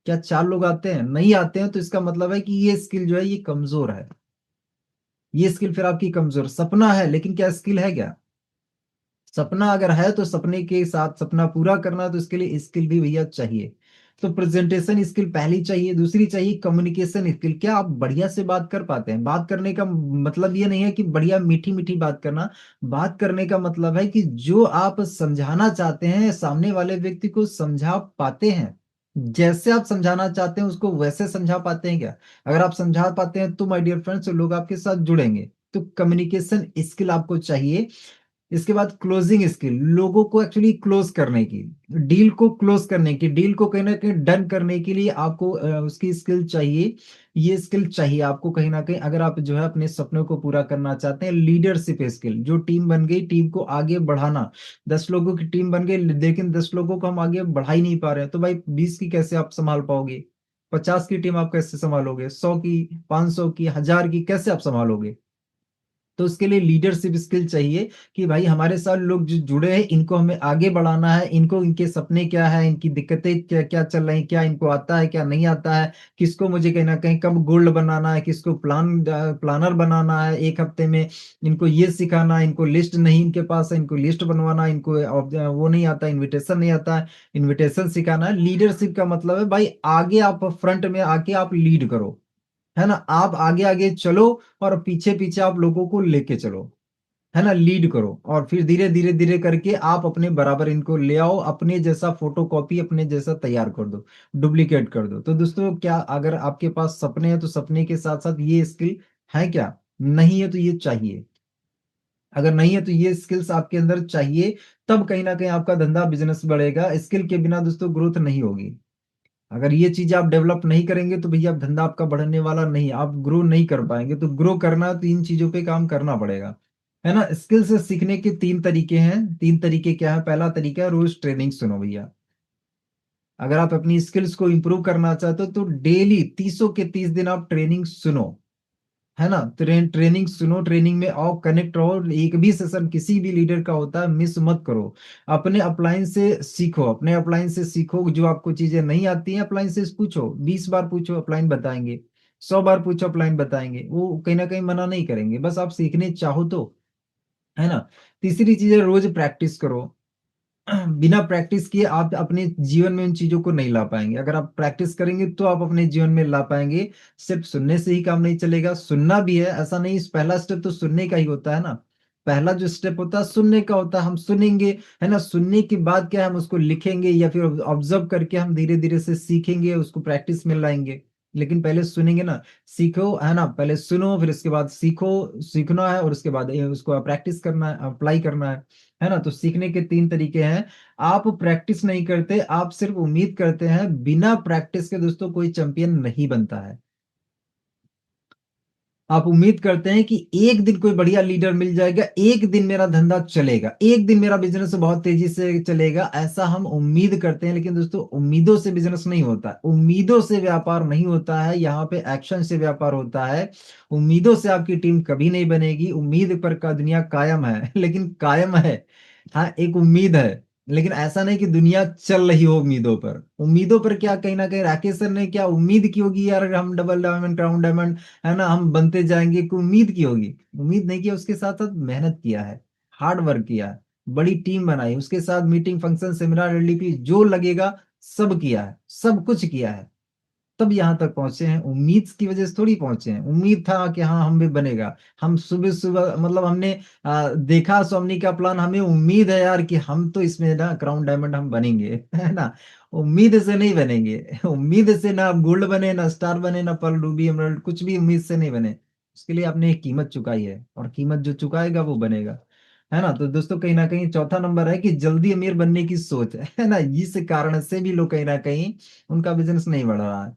क्या 4 लोग आते हैं? नहीं आते हैं, तो इसका मतलब है कि ये स्किल जो है ये कमज़ोर है। ये स्किल फिर आपकी कमज़ोर सपना है लेकिन क्या स्किल है क्या? सपना अगर है तो सपने के साथ सपना पूरा करना तो इसके लिए स्किल भी भैया चाहिए। तो प्रेज़ेंटेशन स्किल पहली चाहिए, दूसरी चाहिए कम्युनिकेशन स्किल। क्या आप बढ़िया से बात कर पाते हैं? बात करने का मतलब ये नहीं है कि बढ़िया मीठी-मीठी बात करना। बात करने का मतलब है कि जो आप समझाना चाहते हैं, सामने वाले व्यक्ति को समझा पाते हैं। जैसे आप समझाना चाहते हैं उसको वैसे समझा पाते हैं क्या? अगर आप समझा पाते हैं तो माय डियर फ्रेंड्स लोग आपके साथ जुड़ेंगे। तो कम्युनिकेशन स्किल आपको चाहिए। इसके बाद क्लोजिंग स्किल, लोगों को एक्चुअली क्लोज़ करने की, डील को क्लोज़ करने की, डील को कहीं न कहीं डन करने के लिए आपको उसकी स्किल चाहिए। ये स्किल चाहिए आपको कहीं न कहीं अगर आप जो है अपने सपनों को पूरा करना चाहते हैं। लीडरशिप स्किल, जो टीम बन गई, टीम को आगे बढ़ाना। 10 लोगों की टीम बन गई लेकिन 10 लोगों को हम आगे बढ़ा ही नहीं पा रहे हैं, तो भाई 20 की कैसे आप सँभाल पाओगे? 50 की टीम आप कैसे सँभालोगे? 100 की, 500 की, 1000 की कैसे आप सँभालोगे? तो उसके लिए लीडरशिप स्किल चाहिए कि भाई हमारे साथ लोग जो जुड़े हैं इनको हमें आगे बढ़ाना है, इनको इनके सपने क्या हैं, इनकी दिक्कतें क्या-क्या चल रही हैं, क्या इनको आता है, क्या नहीं आता है, किसको मुझे कहीं न कहीं कब गोल्ड बनाना है, किसको प्लानर बनाना है 1 हफ्ते में, इनको ये सिखाना है, इनको लिस्ट नहीं इनके पास है, इनको लिस्ट बनवाना है, इनको वो नहीं आता, इन्विटेशन नहीं आता है, इन्विटेशन सिखाना है। लीडरशिप का मतलब है भाई आगे आप फ्रंट में आके आप लीड करो। है ना? आप आगे-आगे चलो और पीछे-पीछे आप लोगों को लेके चलो, है ना? लीड करो और फिर धीरे करके आप अपने बराबर इनको ले आओ, अपने जैसा फ़ोटोकॉपी अपने जैसा तैयार कर दो, डुप्लीकेट कर दो। तो दोस्तों क्या अगर आपके पास सपने हैं तो सपने के साथ-साथ ये स्किल है क्या? नहीं है तो ये चाहिए। अगर नहीं है तो ये स्किल्स आपके अंदर चाहिए, तब कहीं न कहीं आपका धंधा बिज़नेस बढ़ेगा। स्किल के बिना दोस्तों ग्रोथ नहीं होगी। अगर ये चीज़ें आप डेवलप नहीं करेंगे तो भैया धंधा आपका बढ़ने वाला नहीं है, आप ग्रो नहीं कर पाएँगे। तो ग्रो करना है तो इन चीज़ों पे काम करना पड़ेगा, है ना? स्किल्स सीखने के 3 तरीके हैं, 3 तरीके क्या हैं? पहला तरीका है रोज़ ट्रेनिंग सुनो भैया। अगर आप अपनी स्किल्स को इम्प्रूव करना चाहते हो तो डेली 30 के 30 दिन आप ट्रेनिंग सुनो, है ना? ट्रेनिंग सुनो, ट्रेनिंग में आओ, कनेक्ट रहो, एक भी सेशन किसी भी लीडर का होता है, मिस मत करो। अपने अपलाइन से सीखो, अपने अपलाइन से सीखो, जो आपको चीज़ें नहीं आती हैं, अपलाइन से पूछो, 20 बार पूछो, अपलाइन बताएँगे। 100 बार पूछो, अपलाइन बताएँगे। वो कहीं न कहीं मना नहीं करेंगे, बस आप सीखने चाहो तो, है ना? तीसरी चीज़ है रोज़ प्रैक्टिस करो। बिना प्रैक्टिस किए आप अपने जीवन में उन चीज़ों को नहीं ला पाएँगे। अगर आप प्रैक्टिस करेंगे तो आप अपने जीवन में ला पाएँगे। सिर्फ़ सुनने से ही काम नहीं चलेगा, सुनना भी है, ऐसा नहीं पहला स्टेप तो सुनने का ही होता है ना। पहला जो स्टेप होता है सुनने का होता है, हम सुनेंगे, है ना? सुनने के बाद क्या है हम उसको लिखेंगे या फिर ऑब्ज़र्व करके हम धीरे-धीरे से सीखेंगे, उसको प्रैक्टिस में लाएँगे। लेकिन पहले सुनेंगे ना, सीखो, है ना? पहले सुनो फिर उसके बाद सीखो, सीखना है और उसके बाद उसको प्रैक्टिस करना है, अप्लाई करना है ना? तो सीखने के 3 तरीके हैं। आप प्रैक्टिस नहीं करते, आप सिर्फ़ उम्मीद करते हैं, बिना प्रैक्टिस के दोस्तों कोई चैंपियन नहीं बनता है। आप उम्मीद करते हैं कि एक दिन कोई बढ़िया लीडर मिल जाएगा, एक दिन मेरा धंधा चलेगा, एक दिन मेरा बिज़नेस बहुत तेज़ी से चलेगा, ऐसा हम उम्मीद करते हैं। लेकिन दोस्तों उम्मीदों से बिज़नेस नहीं होता, उम्मीदों से व्यापार नहीं होता है, यहाँ पे एक्शन से व्यापार होता है। उम्मीदों से आपकी टीम कभी नहीं बनेगी, उम्मीद पर का दुनिया कायम है, लेकिन कायम है। हाँ, एक उम्मीद है। लेकिन ऐसा नहीं कि दुनिया चल रही हो उम्मीदों पर। उम्मीदों पर क्या, कहीं ना कहीं राकेश सर ने क्या उम्मीद की होगी यार, हम डबल डायमंड, क्राउन डायमंड, है ना, हम बनते जाएंगे, कोई उम्मीद की होगी? उम्मीद नहीं किया, उसके साथ साथ मेहनत किया है, हार्ड वर्क किया है, बड़ी टीम बनाई, उसके साथ मीटिंग, फंक्शन, सेमिनार, एलडीपी जो लगेगा सब किया है, सब कुछ किया है, तब यहाँ तक पहुंचे हैं। उम्मीद की वजह से थोड़ी पहुंचे हैं, उम्मीद था कि हाँ हम भी बनेगा। हम सुबह सुबह मतलब हमने देखा सोमनी का प्लान, हमें उम्मीद है यार कि हम तो इसमें ना क्राउन डायमंड हम बनेंगे है ना। उम्मीद से नहीं बनेंगे उम्मीद से ना गोल्ड बने, ना स्टार बने, ना पर्ल, रूबी, एमराल्ड, कुछ भी उम्मीद से नहीं बने। उसके लिए आपने एक कीमत चुकाई है, और कीमत जो चुकाएगा वो बनेगा, है ना। तो दोस्तों कहीं ना कहीं चौथा नंबर है कि जल्दी अमीर बनने की सोच है ना, इस कारण से भी लोग कहीं ना कहीं उनका बिजनेस नहीं बढ़ रहा है।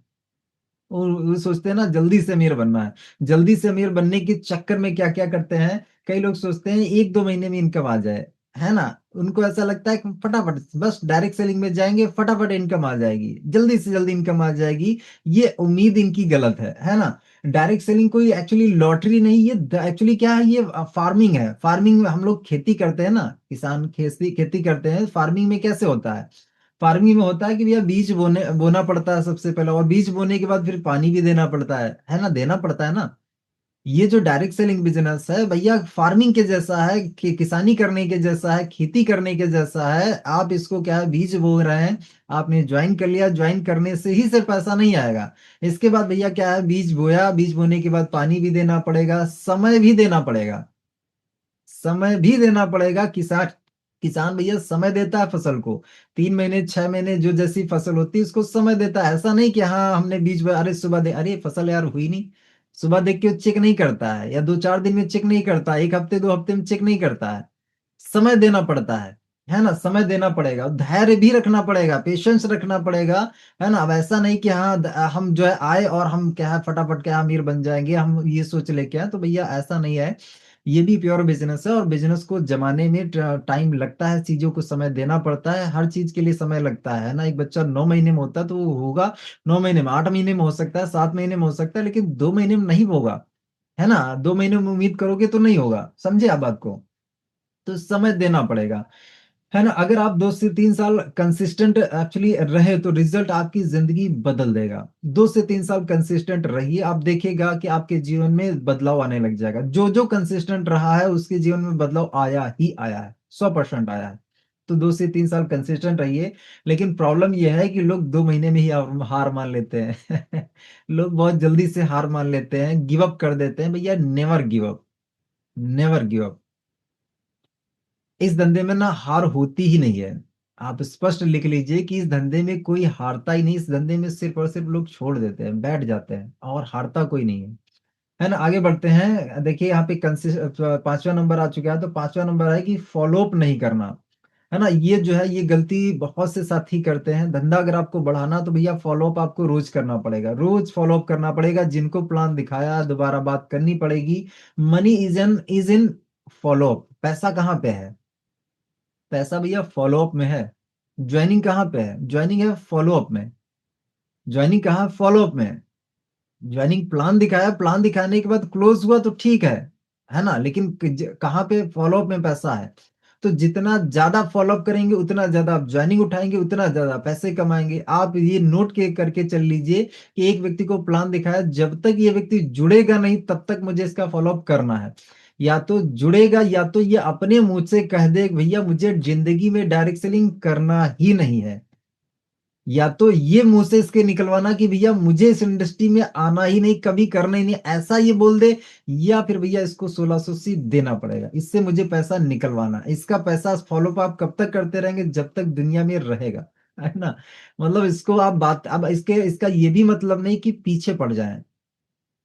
वो सोचते हैं ना जल्दी से अमीर बनना है, जल्दी से अमीर बनने के चक्कर में क्या क्या करते हैं, कई लोग सोचते हैं एक दो महीने में इनकम आ जाए, है ना। उनको ऐसा लगता है कि फटाफट बस डायरेक्ट सेलिंग में जाएंगे, फटाफट इनकम आ जाएगी, जल्दी से जल्दी इनकम आ जाएगी। ये उम्मीद इनकी गलत है ना। डायरेक्ट सेलिंग कोई एक्चुअली लॉटरी नहीं, ये एक्चुअली क्या है, ये फार्मिंग है। फार्मिंग में हम लोग खेती करते हैं ना, किसान खेती खेती करते हैं। फार्मिंग में कैसे होता है, फार्मिंग में होता है कि भैया बीज बोना पड़ता है सबसे पहले, और बीज बोने के बाद फिर पानी भी देना पड़ता है ना, देना पड़ता है ना। ये जो डायरेक्ट सेलिंग बिजनेस है भैया, फार्मिंग के जैसा है, किसानी करने के जैसा है, खेती करने के जैसा है। आप इसको क्या है, बीज बो रहे हैं, आपने ज्वाइन कर लिया, ज्वाइन करने से ही सिर्फ पैसा नहीं आएगा। इसके बाद भैया क्या है, बीज बोया, बीज बोने के बाद पानी भी देना पड़ेगा, समय भी देना पड़ेगा, समय भी देना पड़ेगा। किसान किसान भैया समय देता है फसल को, 3 महीने 6 महीने जो जैसी फसल होती है उसको समय देता है। ऐसा नहीं कि हाँ हमने बीज बोया, अरे सुबह दे, अरे फसल यार हुई नहीं, सुबह देख के चेक नहीं करता है, या 2 4 दिन में चेक नहीं करता, एक हफ्ते 2 हफ्ते में चेक नहीं करता है। समय देना पड़ता है ना, समय देना पड़ेगा, धैर्य भी रखना पड़ेगा, पेशेंस रखना पड़ेगा, है ना। अब ऐसा नहीं कि हाँ हम जो है आए और हम क्या है फटाफट क्या अमीर बन जाएंगे, हम ये सोच लेके आए, तो भैया ऐसा नहीं है। ये भी प्योर बिजनेस है, और बिजनेस को जमाने में टाइम लगता है, चीजों को समय देना पड़ता है, हर चीज के लिए समय लगता है ना। एक बच्चा 9 महीने में होता है तो वो होगा 9 महीने में, 8 महीने में हो सकता है, 7 महीने में हो सकता है, लेकिन 2 महीने में नहीं होगा, है ना। 2 महीने में उम्मीद करोगे तो नहीं होगा, समझे आप बात को। तो समय देना पड़ेगा, है ना। अगर आप 2 से 3 साल कंसिस्टेंट एक्चुअली रहे तो रिजल्ट आपकी जिंदगी बदल देगा। 2 से 3 साल कंसिस्टेंट रहिए, आप देखिएगा कि आपके जीवन में बदलाव आने लग जाएगा। जो जो कंसिस्टेंट रहा है उसके जीवन में बदलाव आया ही आया है, 100% आया है। तो 2 से 3 साल कंसिस्टेंट रहिए। लेकिन प्रॉब्लम यह है कि लोग 2 महीने में ही हार मान लेते हैं लोग बहुत जल्दी से हार मान लेते हैं, गिव अप कर देते हैं। भैया never give up, never give up. इस धंधे में ना हार होती ही नहीं है। आप स्पष्ट लिख लीजिए कि इस धंधे में कोई हारता ही नहीं, इस धंधे में सिर्फ और सिर्फ लोग छोड़ देते हैं, बैठ जाते हैं, और हारता कोई नहीं है ना। आगे बढ़ते हैं, देखिए यहाँ पे कंसिस्ट 5वां नंबर आ चुका है। तो 5वां नंबर है कि फॉलोअप नहीं करना, है ना। ये जो है ये गलती बहुत से साथी करते हैं। धंधा अगर आपको बढ़ाना तो भैया फॉलोअप आपको रोज करना पड़ेगा, रोज फॉलोअप करना पड़ेगा। जिनको प्लान दिखाया दोबारा बात करनी पड़ेगी। Money is in follow up. पैसा कहाँ पे है, पैसा भैया फॉलोअप में है। ज्वाइनिंग कहाँ पे है, ज्वाइनिंग है फॉलोअप में। ज्वाइनिंग कहाँ, फॉलोअप में है। ज्वाइनिंग प्लान दिखाया, प्लान दिखाने के बाद क्लोज हुआ तो ठीक है ना। लेकिन कहाँ पे, फॉलोअप में पैसा है। तो जितना ज्यादा फॉलोअप करेंगे उतना ज्यादा आप ज्वाइनिंग उठाएंगे, उतना ज्यादा पैसे कमाएंगे। आप ये नोट के करके चल लीजिए कि एक व्यक्ति को प्लान दिखाया, जब तक ये व्यक्ति जुड़ेगा नहीं तब तक मुझे इसका फॉलोअप करना है। या तो जुड़ेगा, या तो ये अपने मुंह से कह दे कि भैया मुझे जिंदगी में डायरेक्ट सेलिंग करना ही नहीं है। या तो ये मुंह से इसके निकलवाना कि भैया मुझे इस इंडस्ट्री में आना ही नहीं, कभी करना ही नहीं, ऐसा ये बोल दे। या फिर भैया इसको 1680 देना पड़ेगा, इससे मुझे पैसा निकलवाना। इसका पैसा फॉलोअप आप कब तक करते रहेंगे, जब तक दुनिया में रहेगा, है ना। मतलब इसको आप बात, अब इसके इसका ये भी मतलब नहीं कि पीछे पड़ जाए,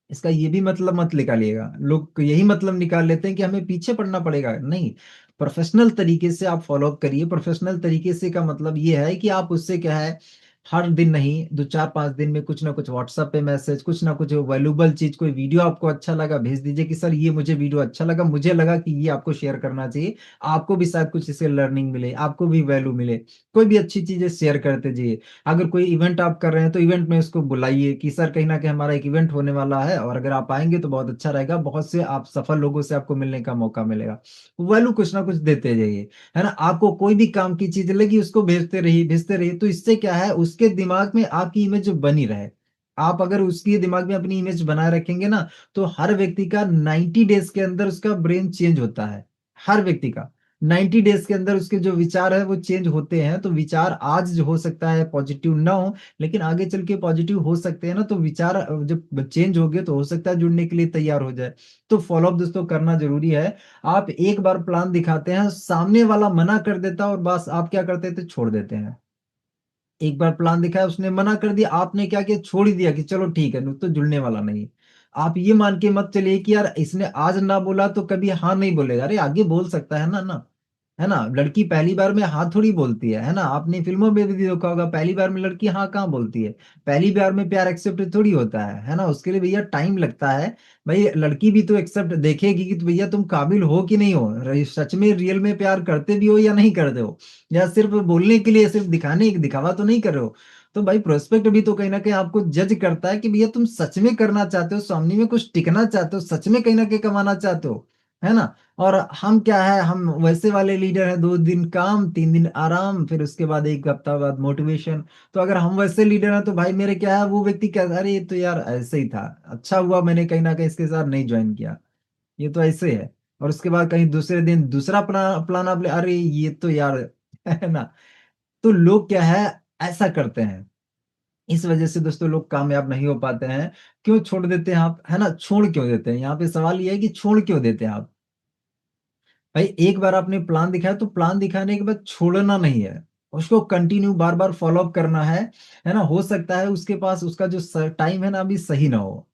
इसका ये भी मतलब मत निकालिएगा। लोग यही मतलब निकाल लेते हैं कि हमें पीछे पड़ना पड़ेगा, नहीं। प्रोफेशनल तरीके से आप फॉलोअप करिए। प्रोफेशनल तरीके से का मतलब ये है कि आप उससे क्या है, हर दिन नहीं, 2-4-5 दिन में कुछ ना कुछ व्हाट्सएप पे मैसेज, कुछ ना कुछ वैल्यूएबल चीज़, कोई वीडियो आपको अच्छा लगा भेज दीजिए कि सर ये मुझे वीडियो अच्छा लगा, मुझे लगा कि ये आपको शेयर करना चाहिए। आपको भी शायद कुछ इससे लर्निंग मिले, आपको भी वैल्यू मिले। कोई भी अच्छी चीज़ें शेयर करते जाइए। अगर कोई इवेंट आप कर रहे हैं तो इवेंट में उसको बुलाइए कि सर कहीं न कहीं हमारा एक इवेंट होने वाला है और अगर आप आएँगे तो बहुत अच्छा रहेगा। बहुत से आप सफल लोगों से आपको मिलने का मौका मिलेगा। वैल्यू कुछ ना कुछ देते जाइए। है ना? आपको कोई भी काम की चीज़ लगी उसको भेजते रहिए, तो इससे क्या है उसके दिमाग में आपकी इमेज बनी रहे। आप अगर उसके दिमाग में अपनी इमेज बनाए रखेंगे ना, तो हर व्यक्ति का 90 डेज़ के अंदर उसका ब्रेन चेंज होता है, हर व्यक्ति का। 90 डेज़ के अंदर उसके जो विचार हैं वो चेंज होते हैं, तो विचार आज जो हो सकता है पॉज़िटिव ना हो, लेकिन आगे चल के पॉज़िटिव हो सकते हैं ना, तो विचार जब चेंज होंगे तो हो सकता है जुड़ने के लिए तैयार हो जाए। तो फ़ॉलो अप दोस्तों करना ज़रूरी है। आप एक बार प्लान दिखाते हैं, सामने वाला मना कर देता है और बस आप क्या करते थे छोड़ देते हैं। एक बार प्लान दिखाया उसने मना कर दिया, आपने क्या किया छोड़ ही दिया कि चलो ठीक है, तो जुड़ने वाला नहीं। आप ये मान के मत चलिए कि यार इसने आज ना बोला तो कभी हाँ नहीं बोलेगा। अरे आगे बोल सकता है ना। है ना? लड़की पहली बार में हाँ थोड़ी बोलती है ना? आपने फ़िल्मों में भी देखा होगा पहली बार में लड़की हाँ कहाँ बोलती है? पहली बार में प्यार एक्सेप्ट थोड़ी होता है ना? उसके लिए भैया टाइम लगता है। भई लड़की भी तो एक्सेप्ट देखेगी कि तो भैया तुम काबिल हो कि नहीं हो? सच में रियल में प्यार करते भी हो या नहीं करते हो? या सिर्फ़ बोलने के लिए सिर्फ़ दिखावा तो नहीं कर रहे हो। तो भाई प्रोस्पेक्ट भी तो कहीं न कहीं आपको जज करता है कि भैया तुम सच में करना चाहते हो, सामने में कुछ टिकना चाहते हो, सच में कहीं न कहीं कमाना चाहते हो। है ना? और हम क्या है, हम वैसे वाले लीडर हैं 2 दिन काम, 3 दिन आराम, फिर उसके बाद 1 हफ्ता बाद मोटिवेशन। तो अगर हम वैसे लीडर हैं तो भाई मेरे क्या है वो व्यक्ति क्या अरे ये तो यार ऐसे ही था। अच्छा हुआ मैंने कहीं न कहीं इसके साथ नहीं जॉइन किया। ये तो ऐसे है। और उसके बाद कहीं दूसरे दिन दूसरा प्लान आप ले अरे ये तो यार है ना? तो लोग क्या है ऐसा करते हैं। इस वजह से दोस्तों लोग कामयाब नहीं हो पाते हैं। क्यों छोड़ देते हैं आप? है ना? छोड़ क्यों देते हैं? यहाँ पे सवाल ये है कि छोड़ क्यों देते हैं आप? भाई एक बार आपने प्लान दिखाया तो प्लान दिखाने के बाद छोड़ना नहीं है। उसको कंटिन्यू बार-बार फ़ॉलो अप करना है ना? हो सकता है उसके पास उसका जो टाइम है ना अभी सही ना हो।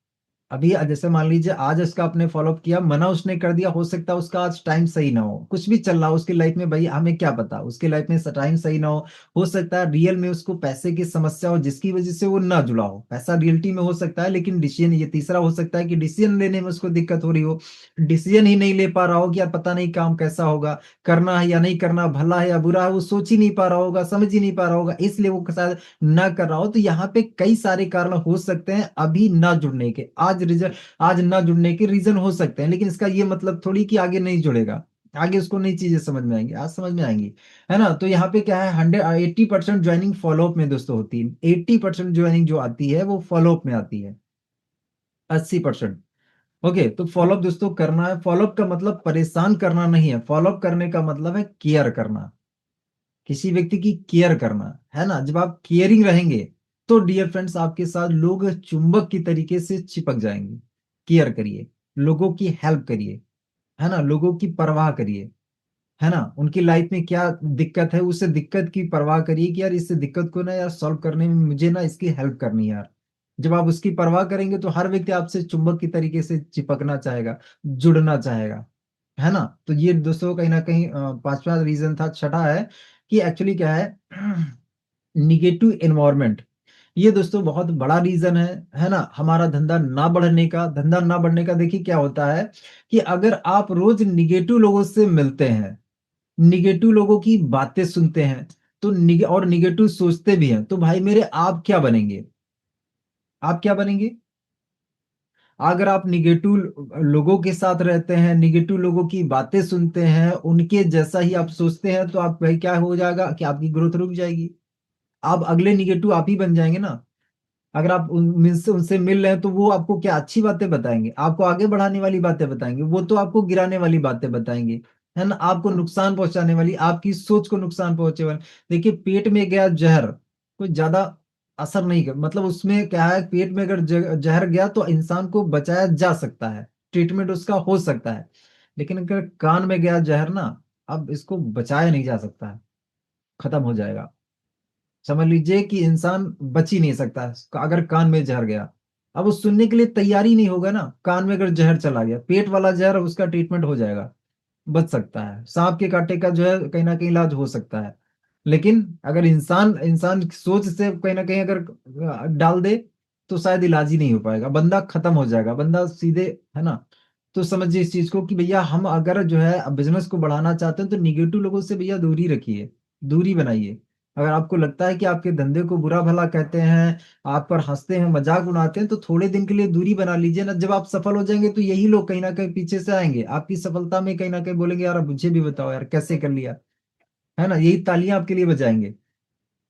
अभी जैसे मान लीजिए आज उसका आपने फ़ॉलो अप किया, मना उसने कर दिया, हो सकता है उसका आज टाइम सही ना हो। कुछ भी चल रहा हो उसकी लाइफ़ में भई हमें क्या पता, उसकी लाइफ़ में टाइम सही ना हो। हो सकता है रियल में उसको पैसे की समस्या हो जिसकी वज़ह से वो ना जुड़ा हो। पैसा रियलिटी में हो सकता है लेकिन डिसीज़न ये तीसरा हो सकता है कि डिसीज़न लेने में उसको दिक्कत हो रही हो। डिसीज़न ही नहीं ले पा रहा हो कि यार पता नहीं काम कैसा होगा, करना है या नहीं करना, भला है या बुरा है, वो सोच ही नहीं पा रहा होगा, समझ ही नहीं पा रहा होगा, इसलिए वो शायद ना कर रहा हो। तो यहाँ पे कई सारे कारण हो सकते हैं अभी ना जुड़ने के। आज ना जुड़ने के रीज़न हो सकते हैं, लेकिन इसका ये मतलब थोड़ी कि आगे नहीं जुड़ेगा। आगे उसको नई चीज़ें समझ में आएँगी, आज समझ में आएँगी। है ना? तो यहाँ पे क्या है 80% जॉइनिंग फ़ॉलो-अप में दोस्तों होती है। 80% जॉइनिंग जो आती है वो फ़ॉलो-अप में आती है। 80% ओके, तो फ़ॉलो-अप दोस्तों करना है। फ़ॉलो-अप का मतलब परेशान करना नहीं है। फ़ॉलो-अप करने का मतलब है केयर करना। किसी व्यक्ति की केयर करना, है ना? जब आप केयरिंग रहेंगे, तो डियर फ्रेंड्स आपके साथ लोग चुंबक की तरीके से चिपक जाएँगे। केयर करिए, लोगों की हेल्प करिए, है ना? लोगों की परवाह करिए, है ना? उनकी लाइफ में क्या दिक्कत है, उस दिक्कत की परवाह करिए कि यार इस दिक्कत को ना यार सॉल्व करने में मुझे ना इसकी हेल्प करनी है यार। जब आप उसकी परवाह करेंगे तो हर व्यक्ति आपसे चुंबक की तरीके से चिपकना चाहेगा, जुड़ना चाहेगा। है ना? तो ये दोस्तों कहीं न कहीं 5वाँ रीज़न था। छठा है कि एक्चुअली क्या है नेगेटिव एनवायरनमेंट। ये दोस्तों बहुत बड़ा रीज़न है ना? हमारा धंधा ना बढ़ने का देखिए क्या होता है कि अगर आप रोज़ नेगेटिव लोगों से मिलते हैं, नेगेटिव लोगों की बातें सुनते हैं, तो नेगेटिव सोचते भी हैं, तो भाई मेरे आप क्या बनेंगे? आप क्या बनेंगे? अगर आप नेगेटिव लोगों के साथ रहते हैं, नेगेटिव लोगों की बातें सुनते हैं, उनके जैसा ही आप सोचते हैं, तो आप भाई क्या हो जाएगा कि आपकी ग्रोथ रुक जाएगी। आप अगले नेगेटिव आप ही बन जाएँगे ना। अगर आप उनसे उनसे मिल रहे हैं, तो वो आपको क्या अच्छी बातें बताएँगे, आपको आगे बढ़ाने वाली बातें बताएँगे, वो तो आपको गिराने वाली बातें बताएँगे, है ना? आपको नुकसान पहुँचाने वाली, आपकी सोच को नुकसान पहुँचे वाली देखिए पेट में गया ज़हर, कोई ज़्यादा असर नहीं कर मतलब उसमें क्या है पेट में अगर ज़हर गया तो इंसान को बचाया जा सकता है, ट्रीटमेंट उसका हो सकता है। लेकिन अगर कान में गया ज़हर ना, अब इसको बचाया नहीं जा सकता है, खत्म हो जाएगा। समझ लीजिए कि इंसान बच ही नहीं सकता है, अगर कान में ज़हर गया। अब वो सुनने के लिए तैयार ही नहीं होगा ना, कान में अगर ज़हर चला गया, पेट वाला ज़हर उसका ट्रीटमेंट हो जाएगा, बच सकता है। साँप के काँटे का जो है कहीं न कहीं इलाज हो सकता है। लेकिन अगर इंसान इंसान सोच से कहीं न कहीं अगर डाल दे, तो शायद इलाज ही नहीं हो पाएगा, बंदा खत्म हो जाएगा, बंदा सीधे, है ना? तो समझिए इस चीज़ को कि भैया हम अगर जो है बिज़नेस को बढ़ाना चाहते हैं, तो नेगेटिव लोगों से भैया दूरी रखिए, दूरी बनाइए। अगर आपको लगता है कि आपके धंधे को बुरा-भला कहते हैं, आप पर हँसते हैं, मज़ाक उड़ाते हैं, तो थोड़े दिन के लिए दूरी बना लीजिए ना, जब आप सफल हो जाएँगे, तो यही लोग कहीं न कहीं पीछे से आएँगे। आपकी सफलता में कहीं न कहीं बोलेंगे, "यार, अब मुझे भी बताओ यार, कैसे कर लिया?" है ना? यही तालियाँ आपके लिए बजाएँगे।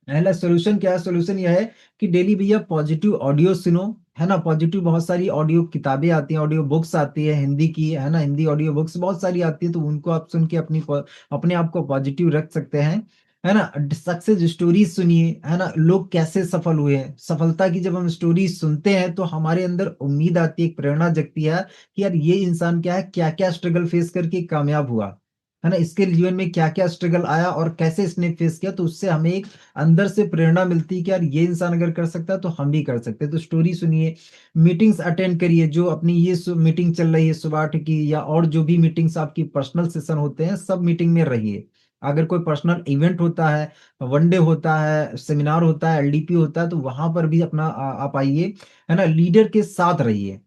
पहला सॉल्यूशन क्या है? सॉल्यूशन यह है कि डेली भैया पॉजिटिव ऑडियो सुनो, है ना? पॉजिटिव बहुत सारी ऑडियो किताबें आती हैं, ऑडियो बुक्स आती है हिंदी की, है ना? हिंदी ऑडियो बुक्स बहुत सारी आती है, तो उनको आप सुन के अपने आप को पॉजिटिव रख सकते हैं, है ना? सक्सेस स्टोरीज़ सुनिए, है ना? लोग कैसे सफल हुए हैं, सफलता की जब हम स्टोरी सुनते हैं, तो हमारे अंदर उम्मीद आती है, एक प्रेरणा जगती है कि यार ये इंसान क्या है, क्या-क्या स्ट्रगल फेस करके कामयाब हुआ, है ना? इसके जीवन में क्या-क्या स्ट्रगल आया और कैसे इसने फेस किया, तो उससे हमें एक अंदर से प्रेरणा मिलती है कि यार ये इंसान अगर कर सकता है तो हम भी कर सकते हैं। तो स्टोरी सुनिए, मीटिंग्स अटेंड करिए, जो अपनी ये मीटिंग चल रही है सुबह 8 की या और जो भी मीटिंग्स आपकी पर्सनल सेशन होते हैं, सब मीटिंग में रहिए। अगर कोई पर्सनल इवेंट होता है, वन डे होता है, सेमिनार होता है, एलडीपी होता है, तो वहाँ पर भी अपना आप आइए, है ना? लीडर के साथ रहिए।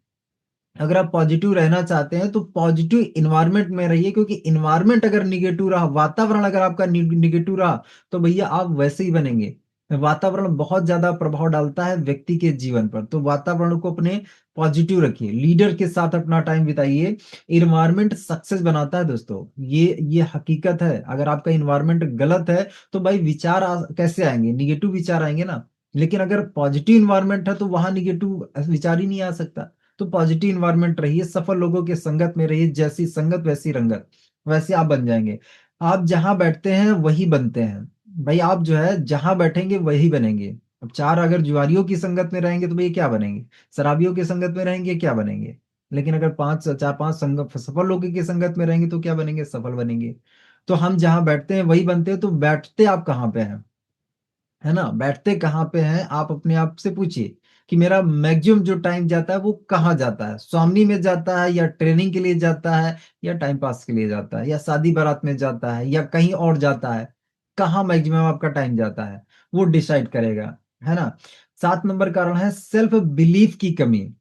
अगर आप पॉजिटिव रहना चाहते हैं तो पॉजिटिव एनवायरनमेंट में रहिए, क्योंकि एनवायरनमेंट अगर नेगेटिव रहा, वातावरण अगर आपका नेगेटिव रहा, तो भैया आप वैसे ही बनेंगे। वातावरण बहुत ज़्यादा प्रभाव डालता है व्यक्ति के जीवन पर, तो वातावरण को अपने पॉजिटिव रखिए, लीडर के साथ अपना टाइम बिताइए। एनवायरनमेंट सक्सेस बनाता है दोस्तों, ये हकीकत है। अगर आपका एनवायरनमेंट गलत है, तो भाई विचार कैसे आएँगे? नेगेटिव विचार आएँगे ना। लेकिन अगर पॉजिटिव एनवायरनमेंट है, तो वहाँ नेगेटिव विचार ही नहीं आ सकता। तो पॉजिटिव एनवायरनमेंट रहिए, सफल लोगों के संगत में रहिए, जैसी संगत वैसी रंगत, वैसे आप बन जाएँगे। आप जहाँ बैठते हैं वही बनते हैं। भई आप जो है जहाँ बैठेंगे वही बनेंगे। अब 4 अगर जुआरियों की संगत में रहेंगे तो भई क्या बनेंगे? शराबियों की संगत में रहेंगे क्या बनेंगे? लेकिन अगर 5 4-5 सफल लोगों की संगत में रहेंगे तो क्या बनेंगे? सफल बनेंगे। तो हम जहाँ बैठते हैं वही बनते हैं, तो बैठते आप कहाँ पे हैं? है ना? बैठते कहाँ पे हैं, आप अपने आप से पूछिए कि मेरा मैक्सिमम जो टाइम जाता है वो कहाँ जाता है? स्वामनी में जाता है या ट्रेनिंग के लिए जाता है या टाइम पास के लिए जाता है या शादी-बारात में जाता है या कहीं और जाता है? कहाँ मैक्सिमम आपका टाइम जाता है? वो डिसाइड करेगा, है ना? 7 नंबर कारण है सेल्फ बिलीफ की कमी।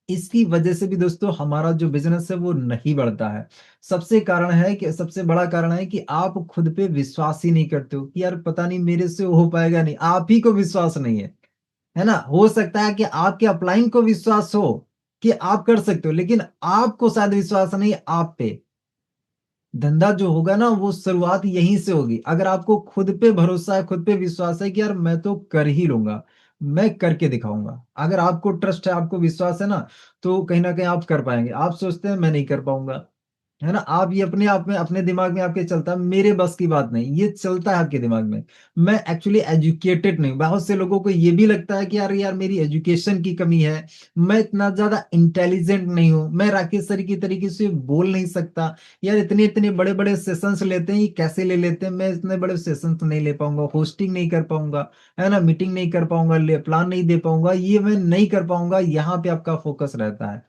इसकी वजह से भी दोस्तों हमारा जो बिज़नेस है वो नहीं बढ़ता है। सबसे बड़ा कारण है कि आप खुद पे विश्वास ही नहीं करते हो कि यार पता नहीं मेरे से हो पाएगा नहीं, आप ही को विश्वास नहीं है ना? हो सकता है कि आपके अपलाइन को विश्वास हो कि आप कर सकते हो, लेकिन आपको शायद विश्वास नहीं है आप पे। धंधा जो होगा ना वो शुरुआत यहीं से होगी। अगर आपको खुद पे भरोसा है, खुद पे विश्वास है कि यार मैं तो कर ही लूँगा, मैं करके दिखाऊँगा। अगर आपको ट्रस्ट है, आपको विश्वास है ना, तो कहीं न कहीं आप कर पाएँगे। आप सोचते हैं मैं नहीं कर पाऊँगा, है ना? आप ये अपने आप में अपने दिमाग में आपके चलता है मेरे बस की बात नहीं, ये चलता है आपके दिमाग में। मैं एक्चुअली एजुकेटेड नहीं हूँ। बहुत से लोगों को ये भी लगता है कि यार यार मेरी एजुकेशन की कमी है, मैं इतना ज़्यादा इंटेलिजेंट नहीं हूँ, मैं राकेश सर की तरीके से बोल नहीं सकता। यार इतने-इतने बड़े-बड़े सेशंस लेते हैं, ये कैसे ले लेते हैं? मैं इतने बड़े सेशंस नहीं ले पाऊँगा, होस्टिंग नहीं कर पाऊँगा, है ना? मीटिंग नहीं कर पाऊँगा, प्लान नहीं दे पाऊँगा, ये मैं नहीं कर पाऊँगा, यहाँ पे आपका फ़ोकस रहता है।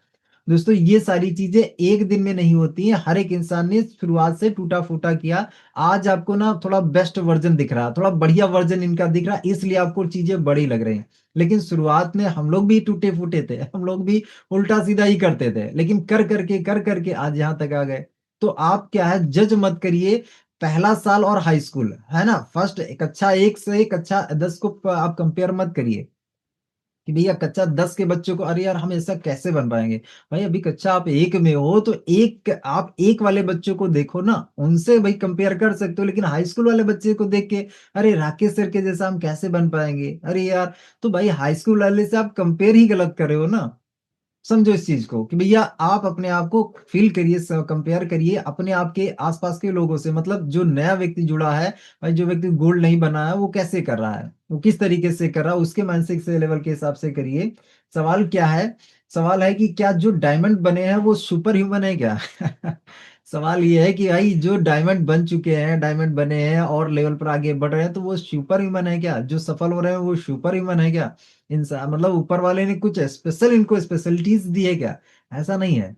दोस्तों ये सारी चीज़ें एक दिन में नहीं होती हैं, हर एक इंसान ने शुरुआत से टूटा-फूटा किया। आज आपको ना थोड़ा बेस्ट वर्ज़न दिख रहा है, थोड़ा बढ़िया वर्ज़न इनका दिख रहा है, इसलिए आपको चीज़ें बड़ी लग रही हैं। लेकिन शुरुआत में हम लोग भी टूटे-फूटे थे, हम लोग भी उल्टा-सीधा ही करते थे, लेकिन कर कर के आज यहाँ तक आ गए। तो आप क्या है जज मत करिए, पहला साल और हाई स्कूल, है ना? फर्स्ट कक्षा 1 से कक्षा 10 को आप कंपेयर मत करिए। कि भैया कक्षा 10 के बच्चों को अरे यार हम ऐसा कैसे बन पाएँगे? भाई अभी कक्षा आप 1 में हो तो आप 1 वाले बच्चों को देखो ना, उनसे भाई कंपेयर कर सकते हो, लेकिन हाई स्कूल वाले बच्चे को देख के अरे राकेश सर के जैसा हम कैसे बन पाएँगे? अरे यार, तो भाई हाई स्कूल वाले से आप कंपेयर ही गलत कर रहे हो ना। समझो इस चीज़ को कि भैया आप अपने आप को फ़ील करिए, कंपेयर करिए अपने आप के आस-पास के लोगों से, मतलब जो नया व्यक्ति जुड़ा है, भाई जो व्यक्ति गोल्ड नहीं बना है वो कैसे कर रहा है? वो किस तरीके से कर रहा है? उसके मानसिक से लेवल के हिसाब से करिए। सवाल क्या है? सवाल है कि क्या जो डायमंड बने हैं वो सुपर ह्यूमन है क्या? सवाल ये है कि भाई जो डायमंड बन चुके हैं, डायमंड बने हैं और लेवल पर आगे बढ़ रहे हैं, तो वो सुपर ह्यूमन है क्या? जो सफल हो रहे हैं वो सुपर ह्यूमन है क्या? मतलब ऊपर वाले ने कुछ स्पेशल इनको स्पेशलिटीज़ दी है क्या? ऐसा नहीं है।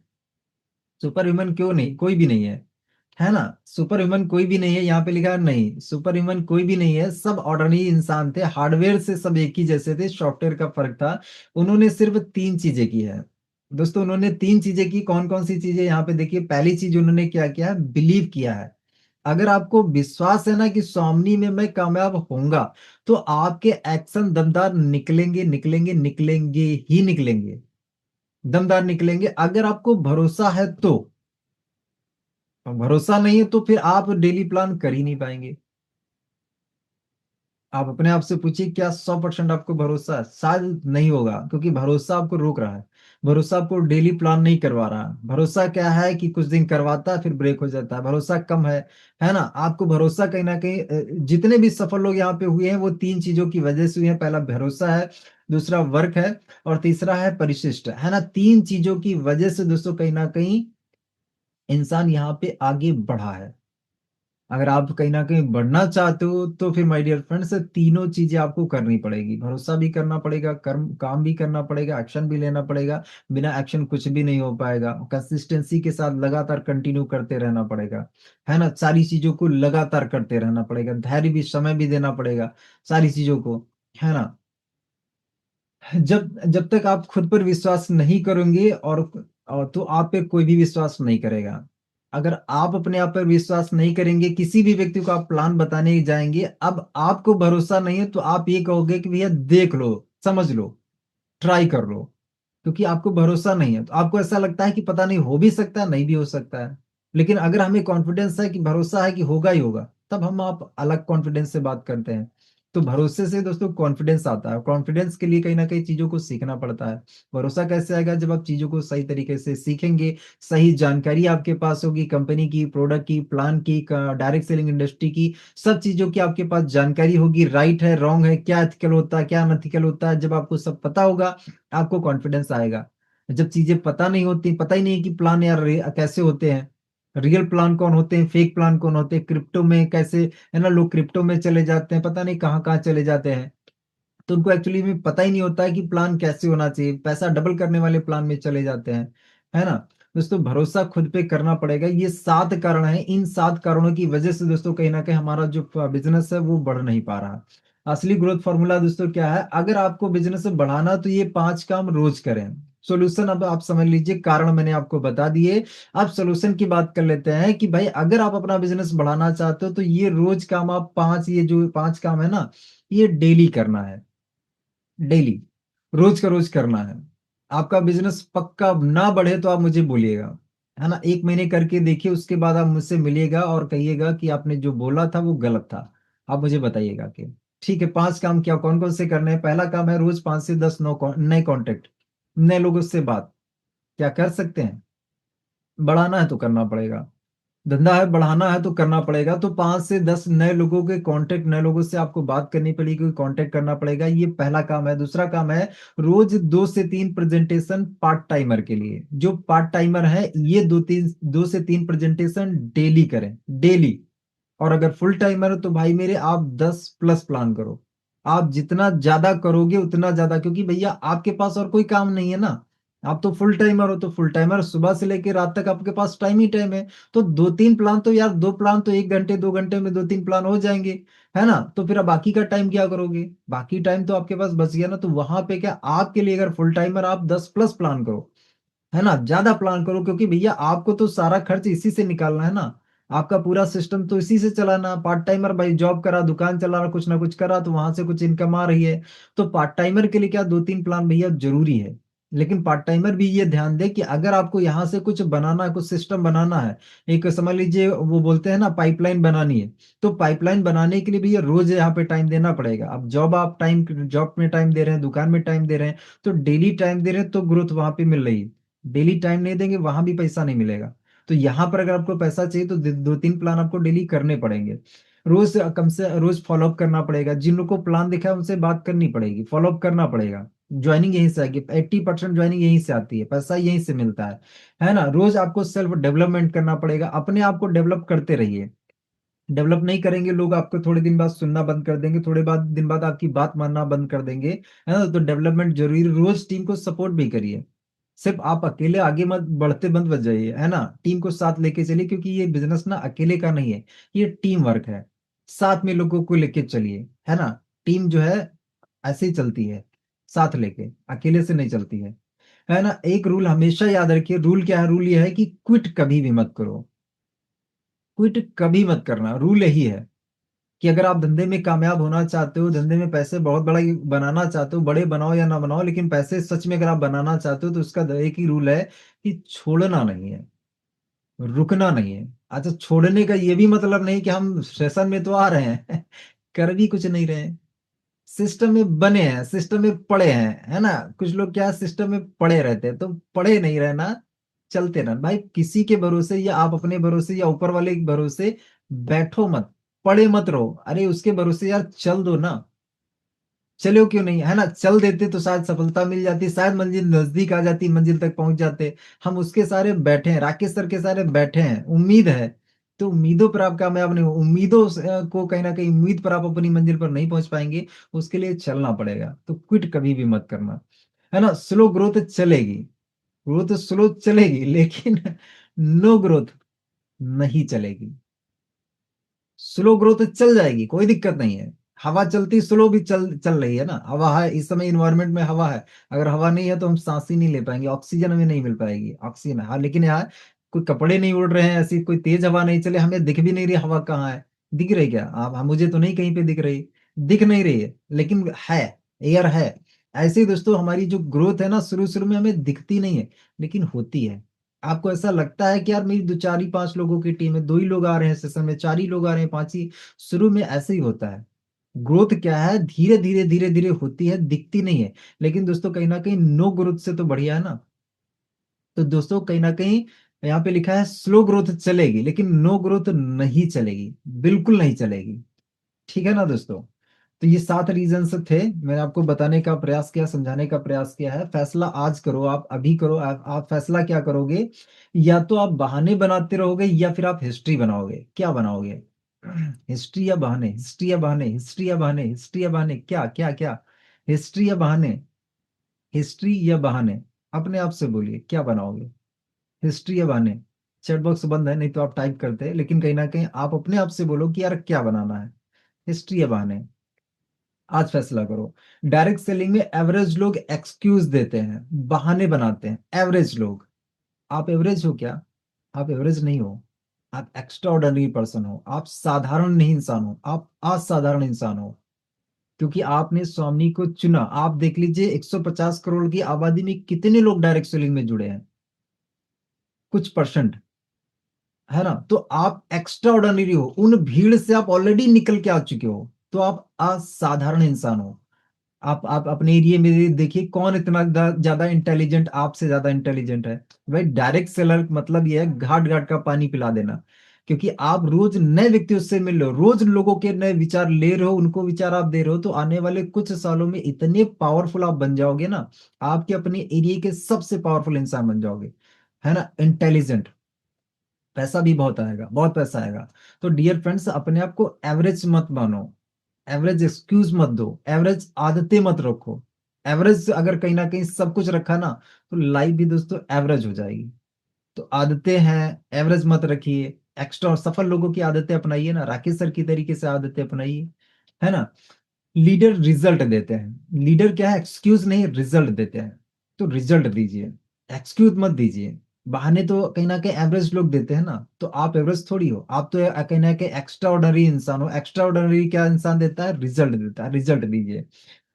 सुपर ह्यूमन क्यों नहीं? कोई भी नहीं है। है ना? सुपर ह्यूमन कोई भी नहीं है, यहाँ पे लिखा है नहीं, सुपर ह्यूमन कोई भी नहीं है, सब ऑर्डिनरी इंसान थे, हार्डवेयर से सब एक ही जैसे थे, सॉफ्टवेयर का फ़र्क था। उन्होंने सिर्फ़ 3 चीज़ें की हैं। दोस्तों उन्होंने 3 चीज़ें की, कौन-कौन सी चीज़ें यहाँ पे देखिए, पहली चीज़ उन्होंने क्या किया है, बिलीव किया है। अगर आपको विश्वास है ना कि स्वामी में मैं कामयाब होऊँगा, तो आपके एक्शन दमदार निकलेंगे, निकलेंगे, निकलेंगे ही निकलेंगे, दमदार निकलेंगे। अगर आपको भरोसा है तो। भरोसा नहीं है तो फिर आप डेली प्लान कर ही नहीं पाएँगे। आप अपने आप से पूछिए, क्या 100% आपको भरोसा है? शायद नहीं होगा, क्योंकि भरोसा आपको रोक रहा है। भरोसा आपको डेली प्लान नहीं करवा रहा है। भरोसा क्या है कि कुछ दिन करवाता है फिर ब्रेक हो जाता है। भरोसा कम है ना? आपको भरोसा कहीं न कहीं जितने भी सफल लोग यहाँ पे हुए हैं वो 3 चीज़ों की वजह से हुए हैं। पहला भरोसा है, दूसरा वर्क है और तीसरा है परिशिष्ट, है ना? 3 चीज़ों की वजह से दोस्तों कहीं न कहीं इंसान यहाँ पे आगे बढ़ा है। अगर आप कहीं न कहीं बढ़ना चाहते हो, तो फिर माय डियर फ्रेंड्स तीनों चीज़ें आपको करनी पड़ेगी। भरोसा भी करना पड़ेगा, कर्म काम भी करना पड़ेगा, एक्शन भी लेना पड़ेगा। बिना एक्शन कुछ भी नहीं हो पाएगा। कंसिस्टेंसी के साथ लगातार कंटिन्यू करते रहना पड़ेगा, है ना? सारी चीज़ों को लगातार करते रहना पड़ेगा। धैर्य भी, समय भी देना पड़ेगा, सारी चीज़ों को, है ना? जब जब तक आप खुद पर विश्वास नहीं करोगे तो आप पे कोई भी विश्वास नहीं करेगा। अगर आप अपने आप पर विश्वास नहीं करेंगे, किसी भी व्यक्ति को आप प्लान बताने जाएँगे, अब आपको भरोसा नहीं है तो आप ये कहोगे कि भैया देख लो, समझ लो, ट्राई कर लो। क्योंकि आपको भरोसा नहीं है, तो आपको ऐसा लगता है कि पता नहीं हो भी सकता है, नहीं भी हो सकता है। लेकिन अगर हमें कॉन्फिडेंस है कि भरोसा है कि होगा ही होगा, तब हम आप अलग कॉन्फिडेंस से बात करते हैं। तो भरोसे से दोस्तों कॉन्फिडेंस आता है। कॉन्फिडेंस के लिए कहीं न कहीं चीज़ों को सीखना पड़ता है। भरोसा कैसे आएगा? जब आप चीज़ों को सही तरीके से सीखेंगे, सही जानकारी आपके पास होगी कंपनी की, प्रोडक्ट की, प्लान की, क डायरेक्ट सेलिंग इंडस्ट्री की, सब चीज़ों की आपके पास जानकारी होगी, राइट है, रॉन्ग है, क्या एथिकल होता है, क्या अनएथिकल होता है। जब आपको सब पता होगा, आपको कॉन्फिडेंस आएगा। जब चीज़ें पता नहीं होती, पता ही नहीं है कि प्लान यार कैसे होते हैं, रियल प्लान कौन होते हैं, फेक प्लान कौन होते हैं, क्रिप्टो में कैसे, है ना? लोग क्रिप्टो में चले जाते हैं, पता नहीं कहाँ-कहाँ चले जाते हैं। तो उनको एक्चुअली में पता ही नहीं होता है कि प्लान कैसे होना चाहिए, पैसा डबल करने वाले प्लान में चले जाते हैं, है ना? दोस्तों भरोसा खुद पे करना पड़ेगा, ये 7 कारण हैं, इन 7 कारणों की वजह से दोस्तों कहीं न कहीं हमारा जो बिज़नेस है वो बढ़ नहीं पा रहा। असली ग्रोथ फ़ॉर्मूला दोस्तों क्या है? अगर आपको बिज़नेस बढ़ाना तो ये 5 काम रोज़ करें। सॉल्यूशन अब आप समझ लीजिए, कारण मैंने आपको बता दिए, अब सॉल्यूशन की बात कर लेते हैं कि भाई अगर आप अपना बिज़नेस बढ़ाना चाहते हो तो ये रोज़ काम आप 5 ये जो 5 काम है ना, ये डेली करना है। डेली, रोज़ का रोज़ करना है। आपका बिज़नेस पक्का ना बढ़े तो आप मुझे बोलिएगा, है ना? 1 महीने करके देखिए, उसके बाद आप मुझसे मिलिएगा और कहिएगा कि आपने जो बोला था वो गलत था। आप मुझे बताइएगा कि ठीक है, 5 काम क्या कौन-कौन से करने हैं? पहला काम है रोज़ 5 से 10 नए कॉन्टैक्ट, नए लोगों से बात। क्या कर सकते हैं? बढ़ाना है तो करना पड़ेगा। धंधा है, बढ़ाना है तो करना पड़ेगा, तो 5 से 10 नए लोगों के कॉन्टैक्ट, नए लोगों से आपको बात करनी पड़ेगी, कॉन्टैक्ट करना पड़ेगा, ये पहला काम है। दूसरा काम है, रोज़ 2 से 3 प्रेज़ेंटेशन पार्ट टाइमर के लिए। जो पार्ट टाइमर है, ये 2 से 3 प्रेज़ेंटेशन डेली करें, डेली। और अगर फुल टाइमर हो तो भाई मेरे आप 10 प्लस प्लान करो। आप जितना ज़्यादा करोगे उतना ज़्यादा, क्योंकि भैया आपके पास और कोई काम नहीं है ना। आप तो फुल टाइमर हो, तो फुल टाइमर सुबह से लेके रात तक आपके पास टाइम ही टाइम है। तो 2-3 प्लान तो यार, 2 प्लान तो 1 घंटे 2 घंटे में 2-3 प्लान हो जाएँगे, है ना? तो फिर आप बाकी का टाइम क्या करोगे? बाकी टाइम तो आपके पास बच गया ना, तो वहाँ पे क्या आपके लिए, अगर फुल टाइमर आप 10 प्लस प्लान करो, है ना? ज़्यादा प्लान करो, क्योंकि भैया आपको तो सारा खर्च इसी से निकालना है ना। आपका पूरा सिस्टम तो इसी से चलाना है। पार्ट टाइमर भाई जॉब कर रहा, दुकान चला रहा, कुछ ना कुछ कर रहा, तो वहाँ से कुछ इनकम आ रही है। तो पार्ट टाइमर के लिए क्या 2-3 प्लान भैया ज़रूरी है। लेकिन पार्ट टाइमर भी ये ध्यान दें कि अगर आपको यहाँ से कुछ बनाना है, कुछ सिस्टम बनाना है, एक समझ लीजिए वो बोलते हैं ना पाइपलाइन बनानी है, तो पाइपलाइन बनाने के लिए भैया रोज़ यहाँ पे टाइम देना पड़ेगा। अब जॉब में टाइम दे रहे हैं, दुकान में टाइम दे रहे हैं, तो डेली टाइम दे रहे हैं तो ग्रोथ वहाँ पे मिल रही है। डेली टाइम नहीं देंगे, वहाँ भी पैसा नहीं मिलेगा। तो यहाँ पर अगर आपको पैसा चाहिए तो द 2-3 प्लान आपको डेली करने पड़ेंगे। रोज़ फ़ॉलो अप करना पड़ेगा। जिन लोग को प्लान दिखा है उनसे बात करनी पड़ेगी, फ़ॉलो अप करना पड़ेगा। जॉइनिंग यहीं से आएगी, 80% जॉइनिंग यहीं से आती है, पैसा यहीं से मिलता है ना? रोज़ आपको सेल्फ डेवलपमेंट करना पड़ेगा, अपने आप को डेवलप करते रहिए। डेवलप नहीं करेंगे, लोग आपको थोड़े दिन बाद सुनना बंद कर देंगे, थोड़े बाद दिन बाद आपकी बात मानना बंद कर देंगे, है ना? तो डेवलपमेंट ज़रूरी, रोज़ टीम को सपोर्ट भी करिए। सिर्फ आप अकेले आगे मत बढ़ते मत बच जाइए, है ना? टीम को साथ लेके चलिए, क्योंकि ये बिजनेस ना अकेले का नहीं है, ये टीम वर्क है। साथ में लोगों को लेके चलिए, है ना? टीम जो है ऐसे ही चलती है, साथ लेके, अकेले से नहीं चलती है ना? एक रूल हमेशा याद रखिए, रूल क्या है? रूल ये है कि क्विट कभी भी मत करो, क्विट कभी मत करना, रूल यही है कि अगर आप धंधे में कामयाब होना चाहते हो, धंधे में पैसे बहुत बड़ा बनाना चाहते हो, बड़े बनाओ या ना बनाओ, लेकिन पैसे सच में अगर आप बनाना चाहते हो, तो उसका एक ही रूल है कि छोड़ना नहीं है, रुकना नहीं है। अच्छा, छोड़ने का ये भी मतलब नहीं कि हम सेशन में तो आ रहे हैं कर भी कुछ नहीं रहे हैं, सिस्टम में बने हैं, सिस्टम में पड़े हैं, है ना? कुछ लोग क्या सिस्टम में पड़े रहते हैं, तो पड़े नहीं रहना, चलते रहना भाई। किसी के भरोसे या आप अपने भरोसे या ऊपर वाले के भरोसे बैठो मत, पड़े मत रहो। अरे उसके भरोसे यार चल दो ना, चलो क्यों नहीं, है ना? चल देते तो शायद सफलता मिल जाती, शायद मंजिल नजदीक आ जाती, मंजिल तक पहुंच जाते। हम उसके सारे बैठे हैं, राकेश सर के सारे बैठे हैं, उम्मीद है, तो उम्मीदों पर आप कामयाब नहीं हो, उम्मीदों को कहीं ना कहीं, उम्मीद पर आप अपनी मंजिल पर नहीं पहुंच पाएंगे। उसके लिए चलना पड़ेगा, तो क्विट कभी भी मत करना, है ना? स्लो ग्रोथ चलेगी, ग्रोथ स्लो चलेगी, लेकिन नो ग्रोथ नहीं चलेगी। स्लो ग्रोथ चल जाएगी, कोई दिक्कत नहीं है। हवा चलती स्लो भी चल चल रही है ना, हवा है इस समय, इन्वायरमेंट में हवा है। अगर हवा नहीं है तो हम सांस ही नहीं ले पाएंगे, ऑक्सीजन हमें नहीं मिल पाएगी, ऑक्सीजन हाँ, लेकिन यहाँ कोई कपड़े नहीं उड़ रहे हैं, ऐसी कोई तेज हवा नहीं चले, हमें दिख भी नहीं रही हवा कहाँ है। दिख रही क्या आप? मुझे तो नहीं कहीं पे दिख रही, दिख नहीं रही है, लेकिन है, एयर है। ऐसे ही दोस्तों, हमारी जो ग्रोथ है ना, शुरू शुरू में हमें दिखती नहीं है, लेकिन होती है। आपको ऐसा लगता है कि यार मेरी दो चार ही पांच लोगों की टीम है, दो ही लोग आ रहे हैं सेशन में, चार ही लोग आ रहे हैं, पांच ही। शुरू में ऐसे ही होता है। ग्रोथ क्या है? धीरे धीरे धीरे धीरे होती है, दिखती नहीं है। लेकिन दोस्तों कहीं ना कहीं नो ग्रोथ से तो बढ़िया है ना। तो दोस्तों कहीं ना कहीं यहाँ पे लिखा है स्लो ग्रोथ चलेगी, लेकिन नो ग्रोथ नहीं चलेगी, बिल्कुल नहीं चलेगी। ठीक है ना दोस्तों? तो ये 7 रीजंस थे, मैंने आपको बताने का प्रयास किया, समझाने का प्रयास किया है। फैसला आज करो, आप अभी करो। आप फैसला क्या करोगे? या तो आप बहाने बनाते रहोगे, या फिर आप हिस्ट्री बनाओगे। क्या बनाओगे? हिस्ट्री या बहाने, हिस्ट्री या बहाने, हिस्ट्री या बहाने, हिस्ट्री या बहाने, क्या क्या क्या? हिस्ट्री या बहाने, हिस्ट्री या बहाने, अपने आप से बोलिए क्या बनाओगे? हिस्ट्री या बहाने? चैट बॉक्स बंद है, नहीं तो आप टाइप करते, लेकिन कहीं ना कहीं आप अपने आप से बोलो कि यार क्या बनाना है, हिस्ट्री या बहाने। आज फैसला करो। डायरेक्ट सेलिंग में एवरेज लोग एक्सक्यूज देते हैं, बहाने बनाते हैं, एवरेज लोग। आप एवरेज हो क्या? आप एवरेज नहीं हो, आप एक्स्ट्रा ऑर्डिनरी पर्सन हो, आप साधारण नहीं इंसान हो, आप असाधारण इंसान हो। क्योंकि आपने स्वामी को चुना। आप देख लीजिए 150 करोड़ की आबादी में कितने लोग डायरेक्ट सेलिंग में जुड़े हैं? कुछ परसेंट, है ना? तो आप एक्स्ट्रा ऑर्डिनरी हो, उन भीड़ से आप ऑलरेडी निकल के आ चुके हो, तो आप असाधारण इंसान हो। आप अपने एरिया में देखिए, कौन इतना ज्यादा इंटेलिजेंट, आपसे ज्यादा इंटेलिजेंट है? भाई डायरेक्ट सेलर मतलब ये है घाट घाट का पानी पिला देना। क्योंकि आप रोज नए व्यक्तियों से मिल रहे हो, रोज लोगों के नए विचार ले रहे हो, उनको विचार आप दे रहे हो, तो आने वाले कुछ सालों में इतने पावरफुल आप बन जाओगे ना, आपके अपने एरिया के सबसे पावरफुल इंसान बन जाओगे, है ना? इंटेलिजेंट। पैसा भी बहुत आएगा, बहुत पैसा आएगा। तो डियर फ्रेंड्स, अपने आप को एवरेज मत मानो, एवरेज एक्सक्यूज मत दो, एवरेज आदतें मत रखो। एवरेज अगर कहीं ना कहीं सब कुछ रखा ना, तो लाइफ भी दोस्तों एवरेज हो जाएगी। तो आदतें हैं, एवरेज मत रखिए। एक्स्ट्रा और सफल लोगों की आदतें अपनाइए ना, राकेश सर की तरीके से आदतें अपनाइए, है ना? लीडर रिजल्ट देते हैं, लीडर क्या है? एक्सक्यूज नहीं, रिजल्ट देते हैं। तो रिजल्ट दीजिए, एक्सक्यूज मत दीजिए। बहाने तो कहीं ना कहीं एवरेज लोग देते हैं ना, तो आप एवरेज थोड़ी हो, आप तो कहीं ना कहीं एक्स्ट्रा ऑर्डनरी इंसान हो। एक्स्ट्रा ऑर्डनरी क्या इंसान देता है? रिजल्ट देता है, रिजल्ट दीजिए।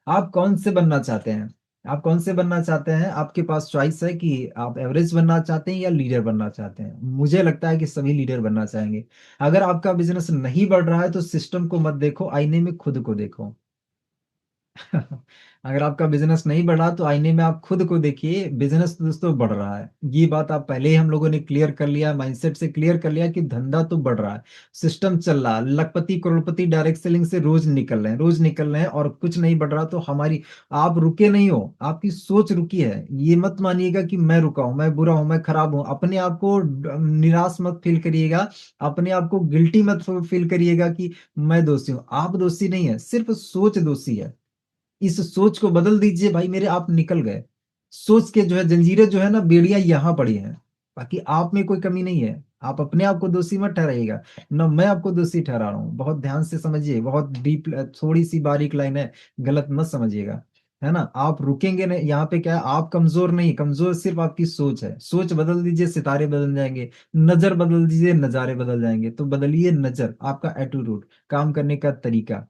आप कौन से बनना चाहते हैं? आप कौन से बनना चाहते हैं? आपके पास चॉइस है कि आप एवरेज बनना चाहते हैं या लीडर बनना चाहते हैं। मुझे लगता है कि सभी लीडर बनना चाहेंगे। अगर आपका बिजनेस नहीं बढ़ रहा है, तो सिस्टम को मत देखो, आईने में खुद को देखो। अगर आपका बिजनेस नहीं बढ़ा, तो आईने में आप खुद को देखिए, बिजनेस दोस्तों बढ़ रहा है। ये बात आप पहले ही हम लोगों ने क्लियर कर लिया, माइंडसेट से क्लियर कर लिया कि धंधा तो बढ़ रहा है, सिस्टम चल रहा है। लखपति करोड़पति डायरेक्ट सेलिंग से रोज निकल रहे हैं, रोज निकल रहे हैं, और कुछ नहीं बढ़ रहा। तो हमारी, आप रुके नहीं हो, आपकी सोच रुकी है। ये मत मानिएगा कि मैं रुका हूं, मैं बुरा हूं, मैं खराब हूं। अपने आप को निराश मत फील करिएगा, अपने आप को गिल्टी मत फील करिएगा कि मैं दोषी हूं। आप दोषी नहीं है, सिर्फ सोच दोषी है। इस सोच को बदल दीजिए भाई मेरे, आप निकल गए। सोच के जो है जंजीरें जो है ना, बेड़ियां यहाँ पड़ी हैं। बाकी आप में कोई कमी नहीं है। आप अपने आप को दोषी मत ठहराइएगा। न मैं आपको दोषी ठहरा रहा हूँ, बहुत ध्यान से समझिए, बहुत डीप, थोड़ी सी बारीक लाइन है, गलत मत समझिएगा। है ना, आप रुकेंगे नहीं यहाँ पे, क्या है, आप कमजोर नहीं, कमजोर सिर्फ आपकी सोच है। सोच बदल दीजिए, सितारे बदल जाएंगे। नजर बदल दीजिए, नजारे बदल जाएंगे। तो बदलिए नजर, आपका एटीट्यूड, काम करने का तरीका।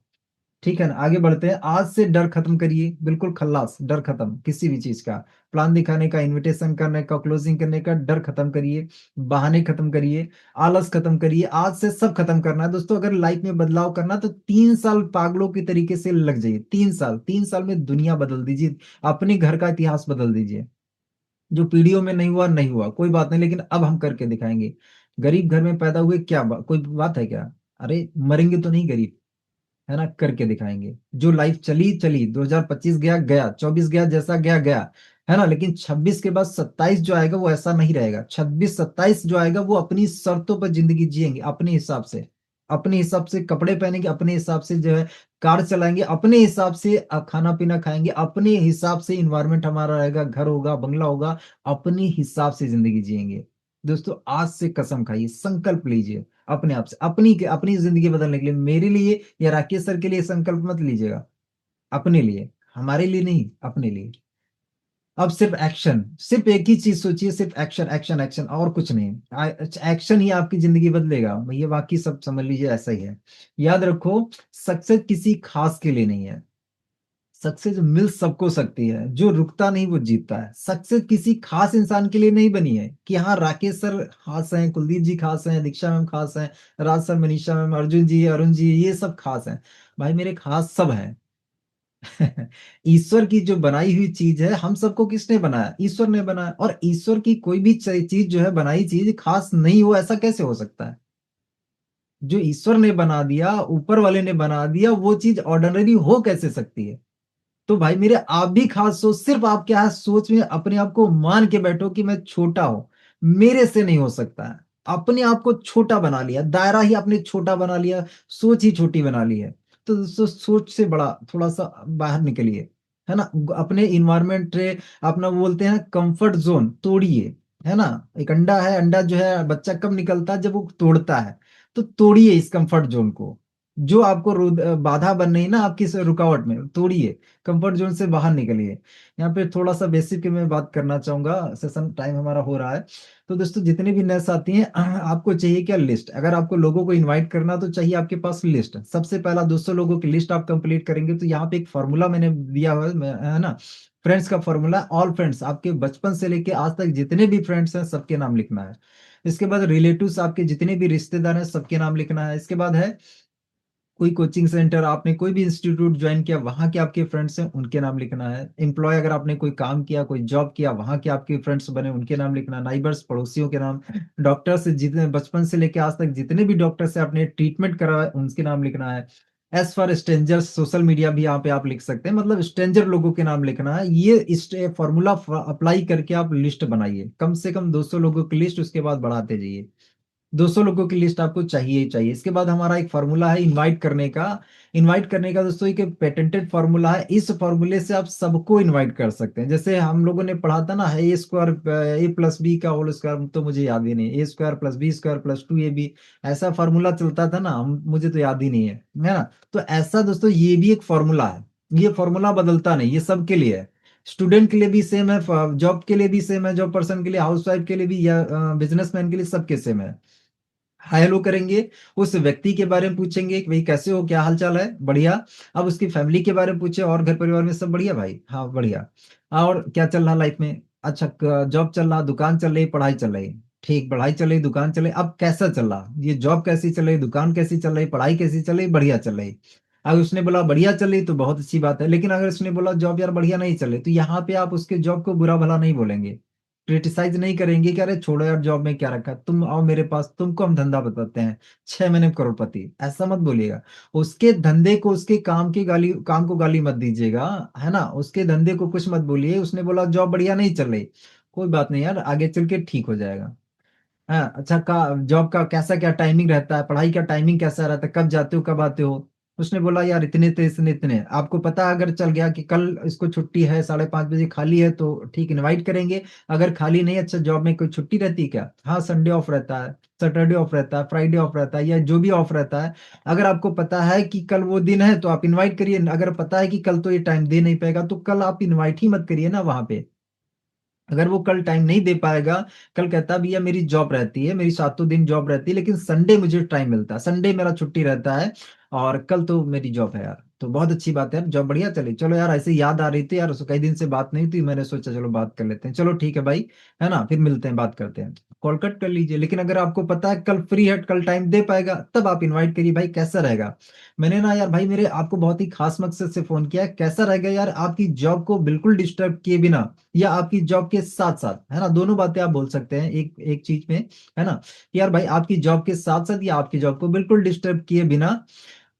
ठीक है ना, आगे बढ़ते हैं। आज से डर खत्म करिए, बिल्कुल खल्लास, डर खत्म किसी भी चीज का। प्लान दिखाने का, इनविटेशन करने का, क्लोजिंग करने का डर खत्म करिए। बहाने खत्म करिए। आलस खत्म करिए। आज से सब खत्म करना है दोस्तों। अगर लाइफ में बदलाव करना तो 3 साल पागलों की तरीके से लग जाइए। 3 साल, 3 साल में दुनिया बदल दीजिए। अपने घर का इतिहास बदल दीजिए। जो पीढ़ियों में नहीं हुआ, नहीं हुआ, कोई बात नहीं, लेकिन अब हम करके दिखाएंगे। गरीब घर में पैदा हुए, क्या कोई बात है क्या? अरे मरेंगे तो नहीं गरीब। है ना, करके दिखाएंगे। जो लाइफ चली चली, 2025 गया गया, 24 गया, जैसा गया गया। है ना, लेकिन 26 के बाद 27 जो आएगा वो ऐसा नहीं रहेगा। 26 27 जो आएगा वो अपनी शर्तों पर जिंदगी जिएंगे, अपने हिसाब से। अपने हिसाब से कपड़े पहनेंगे, अपने हिसाब से जो है कार चलाएंगे, अपने हिसाब से खाना पीना खाएंगे, अपने हिसाब से इन्वायरमेंट हमारा रहेगा, घर होगा, बंगला होगा। अपने हिसाब से जिंदगी जिएंगे। दोस्तों आज से कसम खाइए, संकल्प लीजिए। अपने आप से, अपनी अपनी जिंदगी बदलने के लिए, मेरे लिए या राकेश सर के लिए संकल्प मत लीजिएगा। अपने लिए, हमारे लिए नहीं, अपने लिए। अब सिर्फ एक्शन, सिर्फ एक ही चीज सोचिए, सिर्फ एक्शन, एक्शन, एक्शन, और कुछ नहीं। एक्शन ही आपकी जिंदगी बदलेगा भैया, बाकी सब समझ लीजिए ऐसा ही है। याद रखो, सक्सेस किसी खास के लिए नहीं है। सक्सेस मिल सबको सकती है, जो रुकता नहीं वो जीतता है। सक्सेस किसी खास इंसान के लिए नहीं बनी है कि हाँ राकेश सर खास हैं, कुलदीप जी खास हैं, दीक्षा मैम खास हैं, राज सर, मनीषा मैम, अर्जुन जी, अरुण जी, ये सब खास हैं। भाई मेरे खास सब हैं। ईश्वर की जो बनाई हुई चीज है, हम सबको किसने बनाया? ईश्वर ने बनाया। और ईश्वर की कोई भी चीज जो है, बनाई चीज खास नहीं हो, ऐसा कैसे हो सकता है? जो ईश्वर ने बना दिया, ऊपर वाले ने बना दिया, वो चीज ऑर्डिनरी हो कैसे सकती है? तो भाई मेरे, आप भी खास सोच, सिर्फ आप क्या है, सोच में अपने आप को मान के बैठो कि मैं छोटा हूं, मेरे से नहीं हो सकता है। अपने आप को छोटा बना लिया, दायरा ही आपने छोटा बना लिया, सोच ही छोटी बना ली है। तो दोस्तों सोच से बड़ा थोड़ा सा बाहर निकलिए। है ना, अपने इन्वायरमेंट, अपना वो बोलते हैं कंफर्ट जोन तोड़िए। है ना, एक अंडा है, अंडा जो है बच्चा कब निकलता है? जब वो तोड़ता है। तो तोड़िए इस कंफर्ट जोन को, जो आपको बाधा बन रही है ना आपकी इस रुकावट में, तोड़िए। कंफर्ट जोन से बाहर निकलिए। यहाँ पे थोड़ा सा बेसिक की मैं बात करना चाहूंगा, सेशन टाइम हमारा हो रहा है। तो दोस्तों जितने भी नए साथी हैं, आपको चाहिए क्या? लिस्ट। अगर आपको लोगों को इनवाइट करना तो चाहिए आपके पास लिस्ट। सबसे पहला 200 लोगों की लिस्ट आप कंप्लीट करेंगे तो यहाँ पे एक फॉर्मूला मैंने दिया हुआ है, है ना, फ्रेंड्स का फॉर्मूला। ऑल फ्रेंड्स, आपके बचपन से लेके आज तक जितने भी फ्रेंड्स हैं सबके नाम लिखना है। इसके बाद रिलेटिव्स, आपके जितने भी रिश्तेदार हैं सबके नाम लिखना है। इसके बाद है कोई कोचिंग सेंटर, आपने कोई भी इंस्टीट्यूट ज्वाइन किया, वहां के आपके फ्रेंड्स हैं उनके नाम लिखना है। एम्प्लॉय, अगर आपने कोई काम किया, कोई जॉब किया, वहां के आपके फ्रेंड्स बने, उनके नाम लिखना है। नाइबर्स, पड़ोसियों के नाम। डॉक्टर से जितने बचपन से लेके आज तक जितने भी डॉक्टर से आपने ट्रीटमेंट करा है उनके नाम लिखना है। As for strangers, social media भी यहाँ पे आप लिख सकते हैं, मतलब स्ट्रेंजर लोगों के नाम लिखना है। ये इस फॉर्मूला अप्लाई करके आप लिस्ट बनाइए, कम से कम 200 लोगों की लिस्ट, उसके बाद बढ़ाते जाइए। 200 लोगों की लिस्ट आपको चाहिए ही चाहिए। इसके बाद हमारा एक फार्मूला है इनवाइट करने का। इनवाइट करने का दोस्तों एक पेटेंटेड फार्मूला है। इस फार्मूले से आप सबको इनवाइट कर सकते हैं। जैसे हम लोगों ने पढ़ा था ना, है A square, A plus B का होल स्क्वायर, तो मुझे याद ही नहीं, A square plus B square plus 2ab, ऐसा फार्मूला चलता था ना, मुझे तो याद ही नहीं है ना। तो ऐसा दोस्तों ये भी एक फार्मूला है। ये फार्मूला बदलता नहीं, ये सबके लिए है। स्टूडेंट के लिए भी सेम है, जॉब के लिए भी सेम है, जॉब पर्सन के लिए, हाउस वाइफ के लिए भी, या बिजनेसमैन के लिए, सबके सेम है। हाय हेलो करेंगे, उस व्यक्ति के बारे में पूछेंगे कि भाई कैसे हो, क्या हाल चाल है, बढ़िया। अब उसकी फैमिली के बारे में पूछे, और घर परिवार में सब बढ़िया भाई? हाँ बढ़िया। और क्या चल रहा लाइफ में? अच्छा, जॉब चल रहा, दुकान चल रही, पढ़ाई चल रही? ठीक, पढ़ाई चल रही, दुकान चल रही। अब कैसा चल रहा ये? जॉब कैसी चल रही, दुकान कैसी चल रही, पढ़ाई कैसी चल रही? बढ़िया चल रही। अगर उसने बोला बढ़िया चल रही तो बहुत अच्छी बात है, लेकिन अगर उसने बोला जॉब यार बढ़िया नहीं चल रही, तो यहाँ पे आप उसके जॉब को बुरा भला नहीं बोलेंगे, क्रिटिसाइज नहीं करेंगे कि अरे छोड़ो यार, जॉब में क्या रखा है, तुम आओ मेरे पास, तुमको हम धंधा बताते हैं, 6 महीने में करोड़पति, ऐसा मत बोलिएगा। उसके धंधे को, उसके काम की गाली, काम को गाली मत दीजिएगा। है ना, उसके धंधे को कुछ मत बोलिए। उसने बोला जॉब बढ़िया नहीं चल रही, कोई बात नहीं यार, आगे चल के ठीक हो जाएगा। हाँ अच्छा, का जॉब का कैसा क्या टाइमिंग रहता है, पढ़ाई का टाइमिंग कैसा रहता है, कब जाते हो कब आते हो? उसने बोला यार इतने तो इसने इतने, आपको पता अगर चल गया कि कल इसको छुट्टी है, 5:30 बजे खाली है तो ठीक इनवाइट करेंगे, अगर खाली नहीं, अच्छा जॉब में कोई छुट्टी रहती है क्या? हाँ संडे ऑफ रहता है, सैटरडे ऑफ रहता है, फ्राइडे ऑफ रहता है, या जो भी ऑफ रहता है। अगर आपको पता है कि कल वो दिन है तो आप इनवाइट करिए, अगर पता है कि कल तो ये टाइम दे नहीं पाएगा तो कल आप इनवाइट ही मत करिए ना वहां पे। अगर वो कल टाइम नहीं दे पाएगा, कल कहता भैया मेरी जॉब रहती है, मेरी सातों दिन जॉब रहती है, लेकिन संडे मुझे टाइम मिलता है, संडे मेरा छुट्टी रहता है, और कल तो मेरी जॉब है यार। तो बहुत अच्छी बात है यार, जॉब बढ़िया चली। चलो यार, ऐसे याद आ रही थी यार, उसको कई दिन से बात नहीं थी, मैंने सोचा चलो बात कर लेते हैं। चलो ठीक है भाई, है ना, फिर मिलते हैं, बात करते हैं। कॉल कट कर लीजिए, लेकिन अगर आपको पता है कल फ्री है, कल टाइम दे पाएगा, तब आप इनवाइट करिए भाई, कैसा रहेगा। मैंने ना यार भाई मेरे आपको बहुत ही खास मकसद से फोन किया है, कैसा रहेगा यार, आपकी जॉब को बिल्कुल डिस्टर्ब किए बिना, या आपकी जॉब के साथ साथ, है ना, दोनों बातें आप बोल सकते हैं एक एक चीज में, है ना, कि यार भाई आपकी जॉब के साथ साथ या आपकी जॉब को बिल्कुल डिस्टर्ब किए बिना,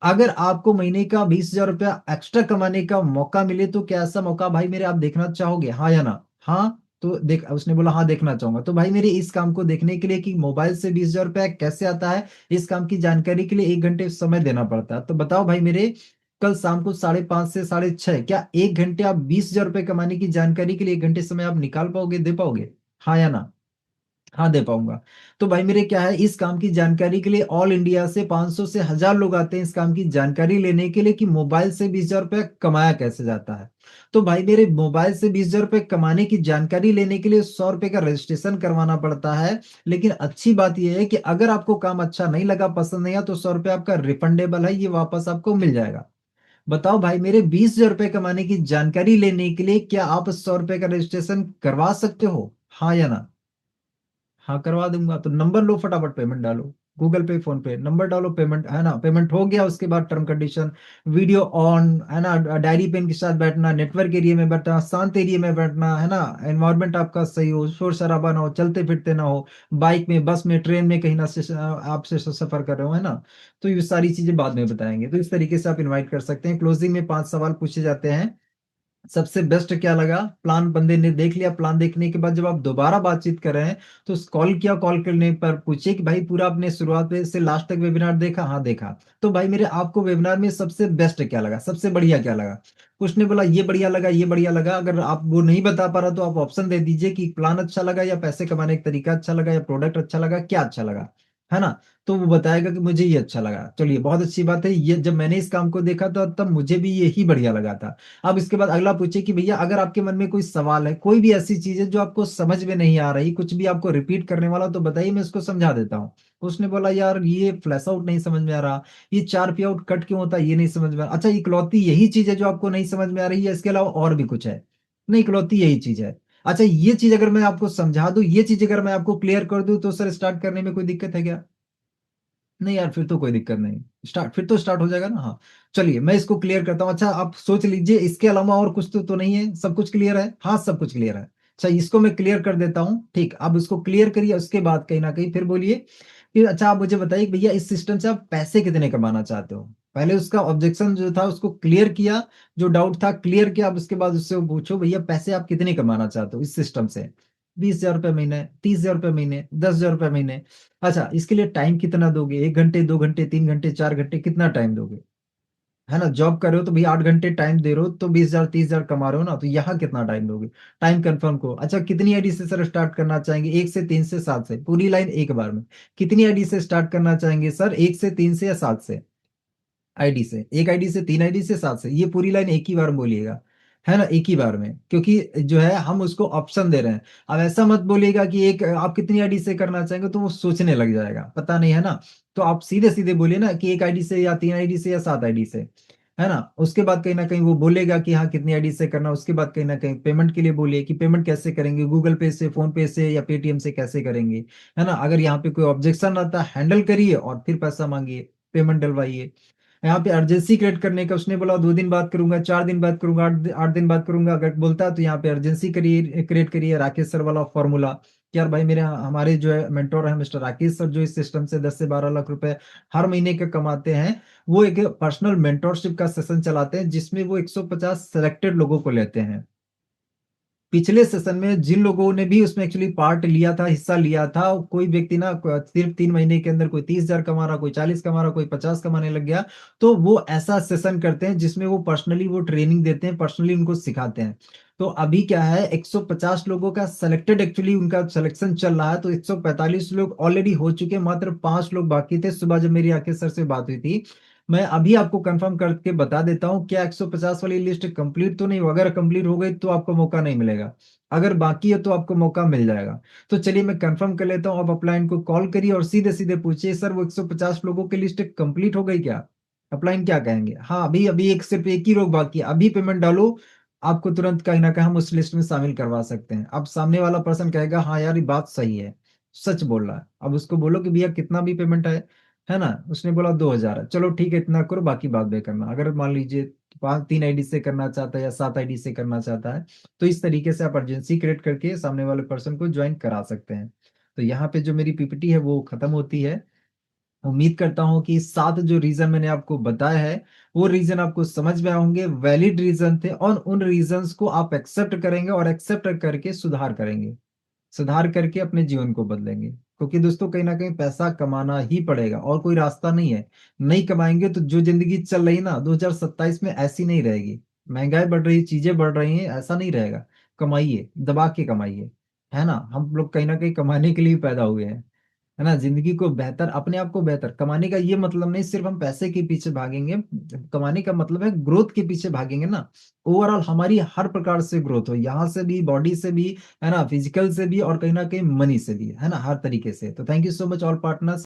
अगर आपको महीने का 20,000 रुपया एक्स्ट्रा कमाने का मौका मिले, तो क्या ऐसा मौका भाई मेरे आप देखना चाहोगे, हाँ या ना? हाँ तो देख, उसने बोला हाँ देखना चाहूंगा। तो भाई मेरे इस काम को देखने के लिए कि मोबाइल से 20,000 रुपया कैसे आता है, इस काम की जानकारी के लिए 1 घंटे समय देना पड़ता है। तो बताओ भाई मेरे, कल शाम को 5:30 से 6:30, क्या 1 घंटे आप 20,000 रुपये कमाने की जानकारी के लिए 1 घंटे समय आप निकाल पाओगे, दे पाओगे? हाँ या ना? हाँ दे पाऊंगा। तो भाई मेरे क्या है, इस काम की जानकारी के लिए ऑल इंडिया से 500 से 1000 लोग आते हैं इस काम की जानकारी लेने के लिए, कि मोबाइल से 20,000 रुपया कमाया कैसे जाता है। तो भाई मेरे, मोबाइल से 20,000 रुपये कमाने की जानकारी लेने के लिए 100 रुपये का रजिस्ट्रेशन करवाना पड़ता है। लेकिन अच्छी बात यह है कि अगर आपको काम अच्छा नहीं लगा, पसंद नहीं आया, तो 100 रुपये आपका रिफंडेबल है, ये वापस आपको मिल जाएगा। बताओ भाई मेरे, 20,000 रुपये कमाने की जानकारी लेने के लिए क्या आप 100 रुपये का रजिस्ट्रेशन करवा सकते हो, हाँ या ना? हाँ करवा दूंगा। तो नंबर लो, फटाफट पेमेंट डालो, गूगल पे फोन पे नंबर डालो, पेमेंट, है ना, पेमेंट हो गया, उसके बाद टर्म कंडीशन, वीडियो ऑन, है ना, डायरी पेन के साथ बैठना, नेटवर्क एरिया में बैठना, शांत एरिया में बैठना, है ना, एनवायरनमेंट आपका सही हो, शोर शराबा ना हो, चलते फिरते ना हो, बाइक में, बस में, ट्रेन में, कहीं ना आपसे सफर कर रहे हो, है ना। तो ये सारी चीजें बाद में बताएंगे। तो इस तरीके से आप इन्वाइट कर सकते हैं। क्लोजिंग में 5 सवाल पूछे जाते हैं, सबसे बेस्ट क्या लगा, प्लान बंदे ने देख लिया, प्लान देखने के बाद जब आप दोबारा बातचीत कर रहे हैं, तो कॉल किया, कॉल करने पर पूछे कि भाई पूरा आपने शुरुआत से लास्ट तक वेबिनार देखा, हाँ देखा। तो भाई मेरे, आपको वेबिनार में सबसे बेस्ट क्या लगा, सबसे बढ़िया क्या लगा? उसने बोला ये बढ़िया लगा, ये बढ़िया लगा। अगर आप वो नहीं बता पा रहा तो आप ऑप्शन दे दीजिए कि प्लान अच्छा लगा, या पैसे कमाने का तरीका अच्छा लगा, या प्रोडक्ट अच्छा लगा, क्या अच्छा लगा, है ना। तो वो बताएगा कि मुझे ये अच्छा लगा। चलिए बहुत अच्छी बात है, ये जब मैंने इस काम को देखा था तब मुझे भी यही बढ़िया लगा था। अब इसके बाद अगला पूछे कि भैया अगर आपके मन में कोई सवाल है, कोई भी ऐसी चीज है जो आपको समझ में नहीं आ रही, कुछ भी आपको रिपीट करने वाला, तो बताइए, मैं इसको समझा देता हूँ। उसने बोला यार ये फ्लैश आउट नहीं समझ में आ रहा, ये 4 पी आउट कट क्यों होता है ये नहीं समझ में आ रहा। अच्छा इकलौती यही चीज है जो आपको नहीं समझ में आ रही है, इसके अलावा और भी कुछ है? नहीं, इकलौती यही चीज है। अच्छा ये चीज अगर मैं आपको समझा दूं, ये चीज अगर मैं आपको क्लियर कर दूं, तो सर स्टार्ट करने में कोई दिक्कत है क्या? नहीं यार, फिर तो कोई दिक्कत नहीं, स्टार्ट फिर तो स्टार्ट हो जाएगा ना। हाँ चलिए मैं इसको क्लियर करता हूँ। अच्छा आप सोच लीजिए, इसके अलावा और कुछ तो नहीं है, सब कुछ क्लियर है? हाँ सब कुछ क्लियर है। अच्छा इसको मैं क्लियर कर देता हूँ, ठीक, अब इसको क्लियर करिए, उसके बाद कहीं ना कहीं फिर बोलिए कि अच्छा आप मुझे बताइए कि भैया इस सिस्टम से आप पैसे कितने कमाना चाहते हो। पहले उसका ऑब्जेक्शन जो था उसको क्लियर किया, जो डाउट था क्लियर किया, अब उसके बाद उससे वो पूछो भैया पैसे आप कितने कमाना चाहते हो इस सिस्टम से। 20,000 रुपये महीने, 30,000 रुपये महीने, 10,000 रुपये महीने। अच्छा इसके लिए टाइम कितना दोगे, 1 घंटे, 2 घंटे, 3 घंटे, 4 घंटे, कितना टाइम दोगे? है ना, जॉब कर रहे हो तो भैया 8 घंटे टाइम दे रहे हो, तो 20,000 30,000 कमा रहे हो ना, तो यहाँ कितना टाइम दोगे? टाइम कंफर्म को। अच्छा कितनी आईडी से सर स्टार्ट करना चाहेंगे, 1 से 3 से 7 से, पूरी लाइन एक बार में। कितनी आईडी से स्टार्ट करना चाहेंगे सर, 1 से 3 से या 7 से? आईडी से, एक आईडी से, 3 आईडी से, 7 से, ये पूरी लाइन एक ही बार में बोलिएगा, है ना, एक ही बार में, क्योंकि जो है हम उसको ऑप्शन दे रहे हैं। अब ऐसा मत बोलिएगा कि एक आप कितनी आईडी से करना चाहेंगे, तो वो सोचने लग जाएगा, पता नहीं, है ना। तो आप सीधे सीधे बोलिए ना कि एक आईडी से, या 3 आईडी से, या 7 आईडी से, है ना। उसके बाद कहीं ना कहीं वो बोलेगा कि हाँ कितनी आईडी से करना, उसके बाद कहीं ना कहीं पेमेंट के लिए बोलिए कि पेमेंट कैसे करेंगे, गूगल पे से, फोन पे से, या पेटीएम से कैसे करेंगे, है ना। अगर यहाँ पे कोई ऑब्जेक्शन आता है हैंडल करिए, और फिर पैसा मांगिए, पेमेंट डलवाइए। यहाँ पे अर्जेंसी क्रिएट करने का उसने बोला 2 दिन बाद करूंगा, 4 दिन बाद करूंगा, 8 दिन बाद करूंगा, अगर बोलता है तो यहाँ पे अर्जेंसी करिए, क्रिएट करिए, राकेश सर वाला फॉर्मूला कि यार भाई मेरे हमारे जो है मेंटोर है मिस्टर राकेश सर, जो इस सिस्टम से 10 से 12 लाख रुपए हर महीने के कमाते हैं, वो एक पर्सनल मेंटोरशिप का सेशन चलाते हैं, जिसमें वो 150 सेलेक्टेड लोगों को लेते हैं। पिछले सेशन में जिन लोगों ने भी उसमें एक्चुअली पार्ट लिया था, हिस्सा लिया था, कोई व्यक्ति ना सिर्फ 3 महीने के अंदर कोई 30,000 कमा रहा, कोई 40 कमा रहा, कोई 50 कमाने लग गया। तो वो ऐसा सेशन करते हैं जिसमें वो पर्सनली वो ट्रेनिंग देते हैं, पर्सनली उनको सिखाते हैं। तो अभी क्या है, 150 लोगों का सेलेक्टेड एक्चुअली उनका सिलेक्शन चल रहा है, तो 145 लोग ऑलरेडी हो चुके हैं, मात्र 5 लोग बाकी थे। सुबह जब मेरी आखिर सर से बात हुई थी, मैं अभी आपको कंफर्म करके बता देता हूँ, क्या 150 वाली लिस्ट कंप्लीट तो नहीं हो? अगर कंप्लीट हो गई तो आपको मौका नहीं मिलेगा, अगर बाकी है तो आपको मौका मिल जाएगा। तो चलिए मैं कंफर्म कर लेता हूँ, आप अपलाइन को कॉल करिए और सीधे सीधे पूछिए, सर वो 150 लोगों की लिस्ट कंप्लीट हो गई क्या? अपलाइन क्या कहेंगे? हाँ, अभी अभी एक सिर्फ एक ही लोग बाकी है, अभी पेमेंट डालो, आपको तुरंत कहीं ना कहीं हम उस लिस्ट में शामिल करवा सकते हैं। अब सामने वाला पर्सन कहेगा हाँ यार ये बात सही है, सच बोल रहा है। अब उसको बोलो कि भैया कितना भी पेमेंट है ना? उसने बोला 2,000 है, चलो ठीक है इतना करो, बाकी बाद में करना। अगर मान लीजिए 3 आईडी से करना चाहता है या 7 आईडी से करना चाहता है, तो इस तरीके से आप अर्जेंसी क्रिएट करके सामने वाले पर्सन को ज्वाइन करा सकते हैं। तो यहाँ पे जो मेरी पीपीटी है वो खत्म होती है। उम्मीद करता हूँ कि 7 जो रीजन मैंने आपको बताया है, वो रीजन आपको समझ में आएंगे, वैलिड रीजन थे, और उन रीजंस को आप एक्सेप्ट करेंगे और एक्सेप्ट करके सुधार करेंगे, सुधार करके अपने जीवन को बदलेंगे। क्योंकि दोस्तों कहीं ना कहीं पैसा कमाना ही पड़ेगा, और कोई रास्ता नहीं है। नहीं कमाएंगे तो जो जिंदगी चल रही ना 2027 में, ऐसी नहीं रहेगी। महंगाई बढ़ रही, चीजें बढ़ रही हैं, ऐसा नहीं रहेगा। कमाइए, दबा के कमाइए, है ना? हम लोग कहीं ना कहीं कमाने के लिए पैदा हुए हैं, है ना? जिंदगी को बेहतर, अपने आप को बेहतर कमाने का ये मतलब नहीं सिर्फ हम पैसे के पीछे भागेंगे। कमाने का मतलब है ग्रोथ के पीछे भागेंगे ना। ओवरऑल हमारी हर प्रकार से ग्रोथ हो, यहाँ से भी, बॉडी से भी, है ना, फिजिकल से भी, और कहीं ना कहीं मनी से भी, है ना, हर तरीके से। तो thank you so much all partners.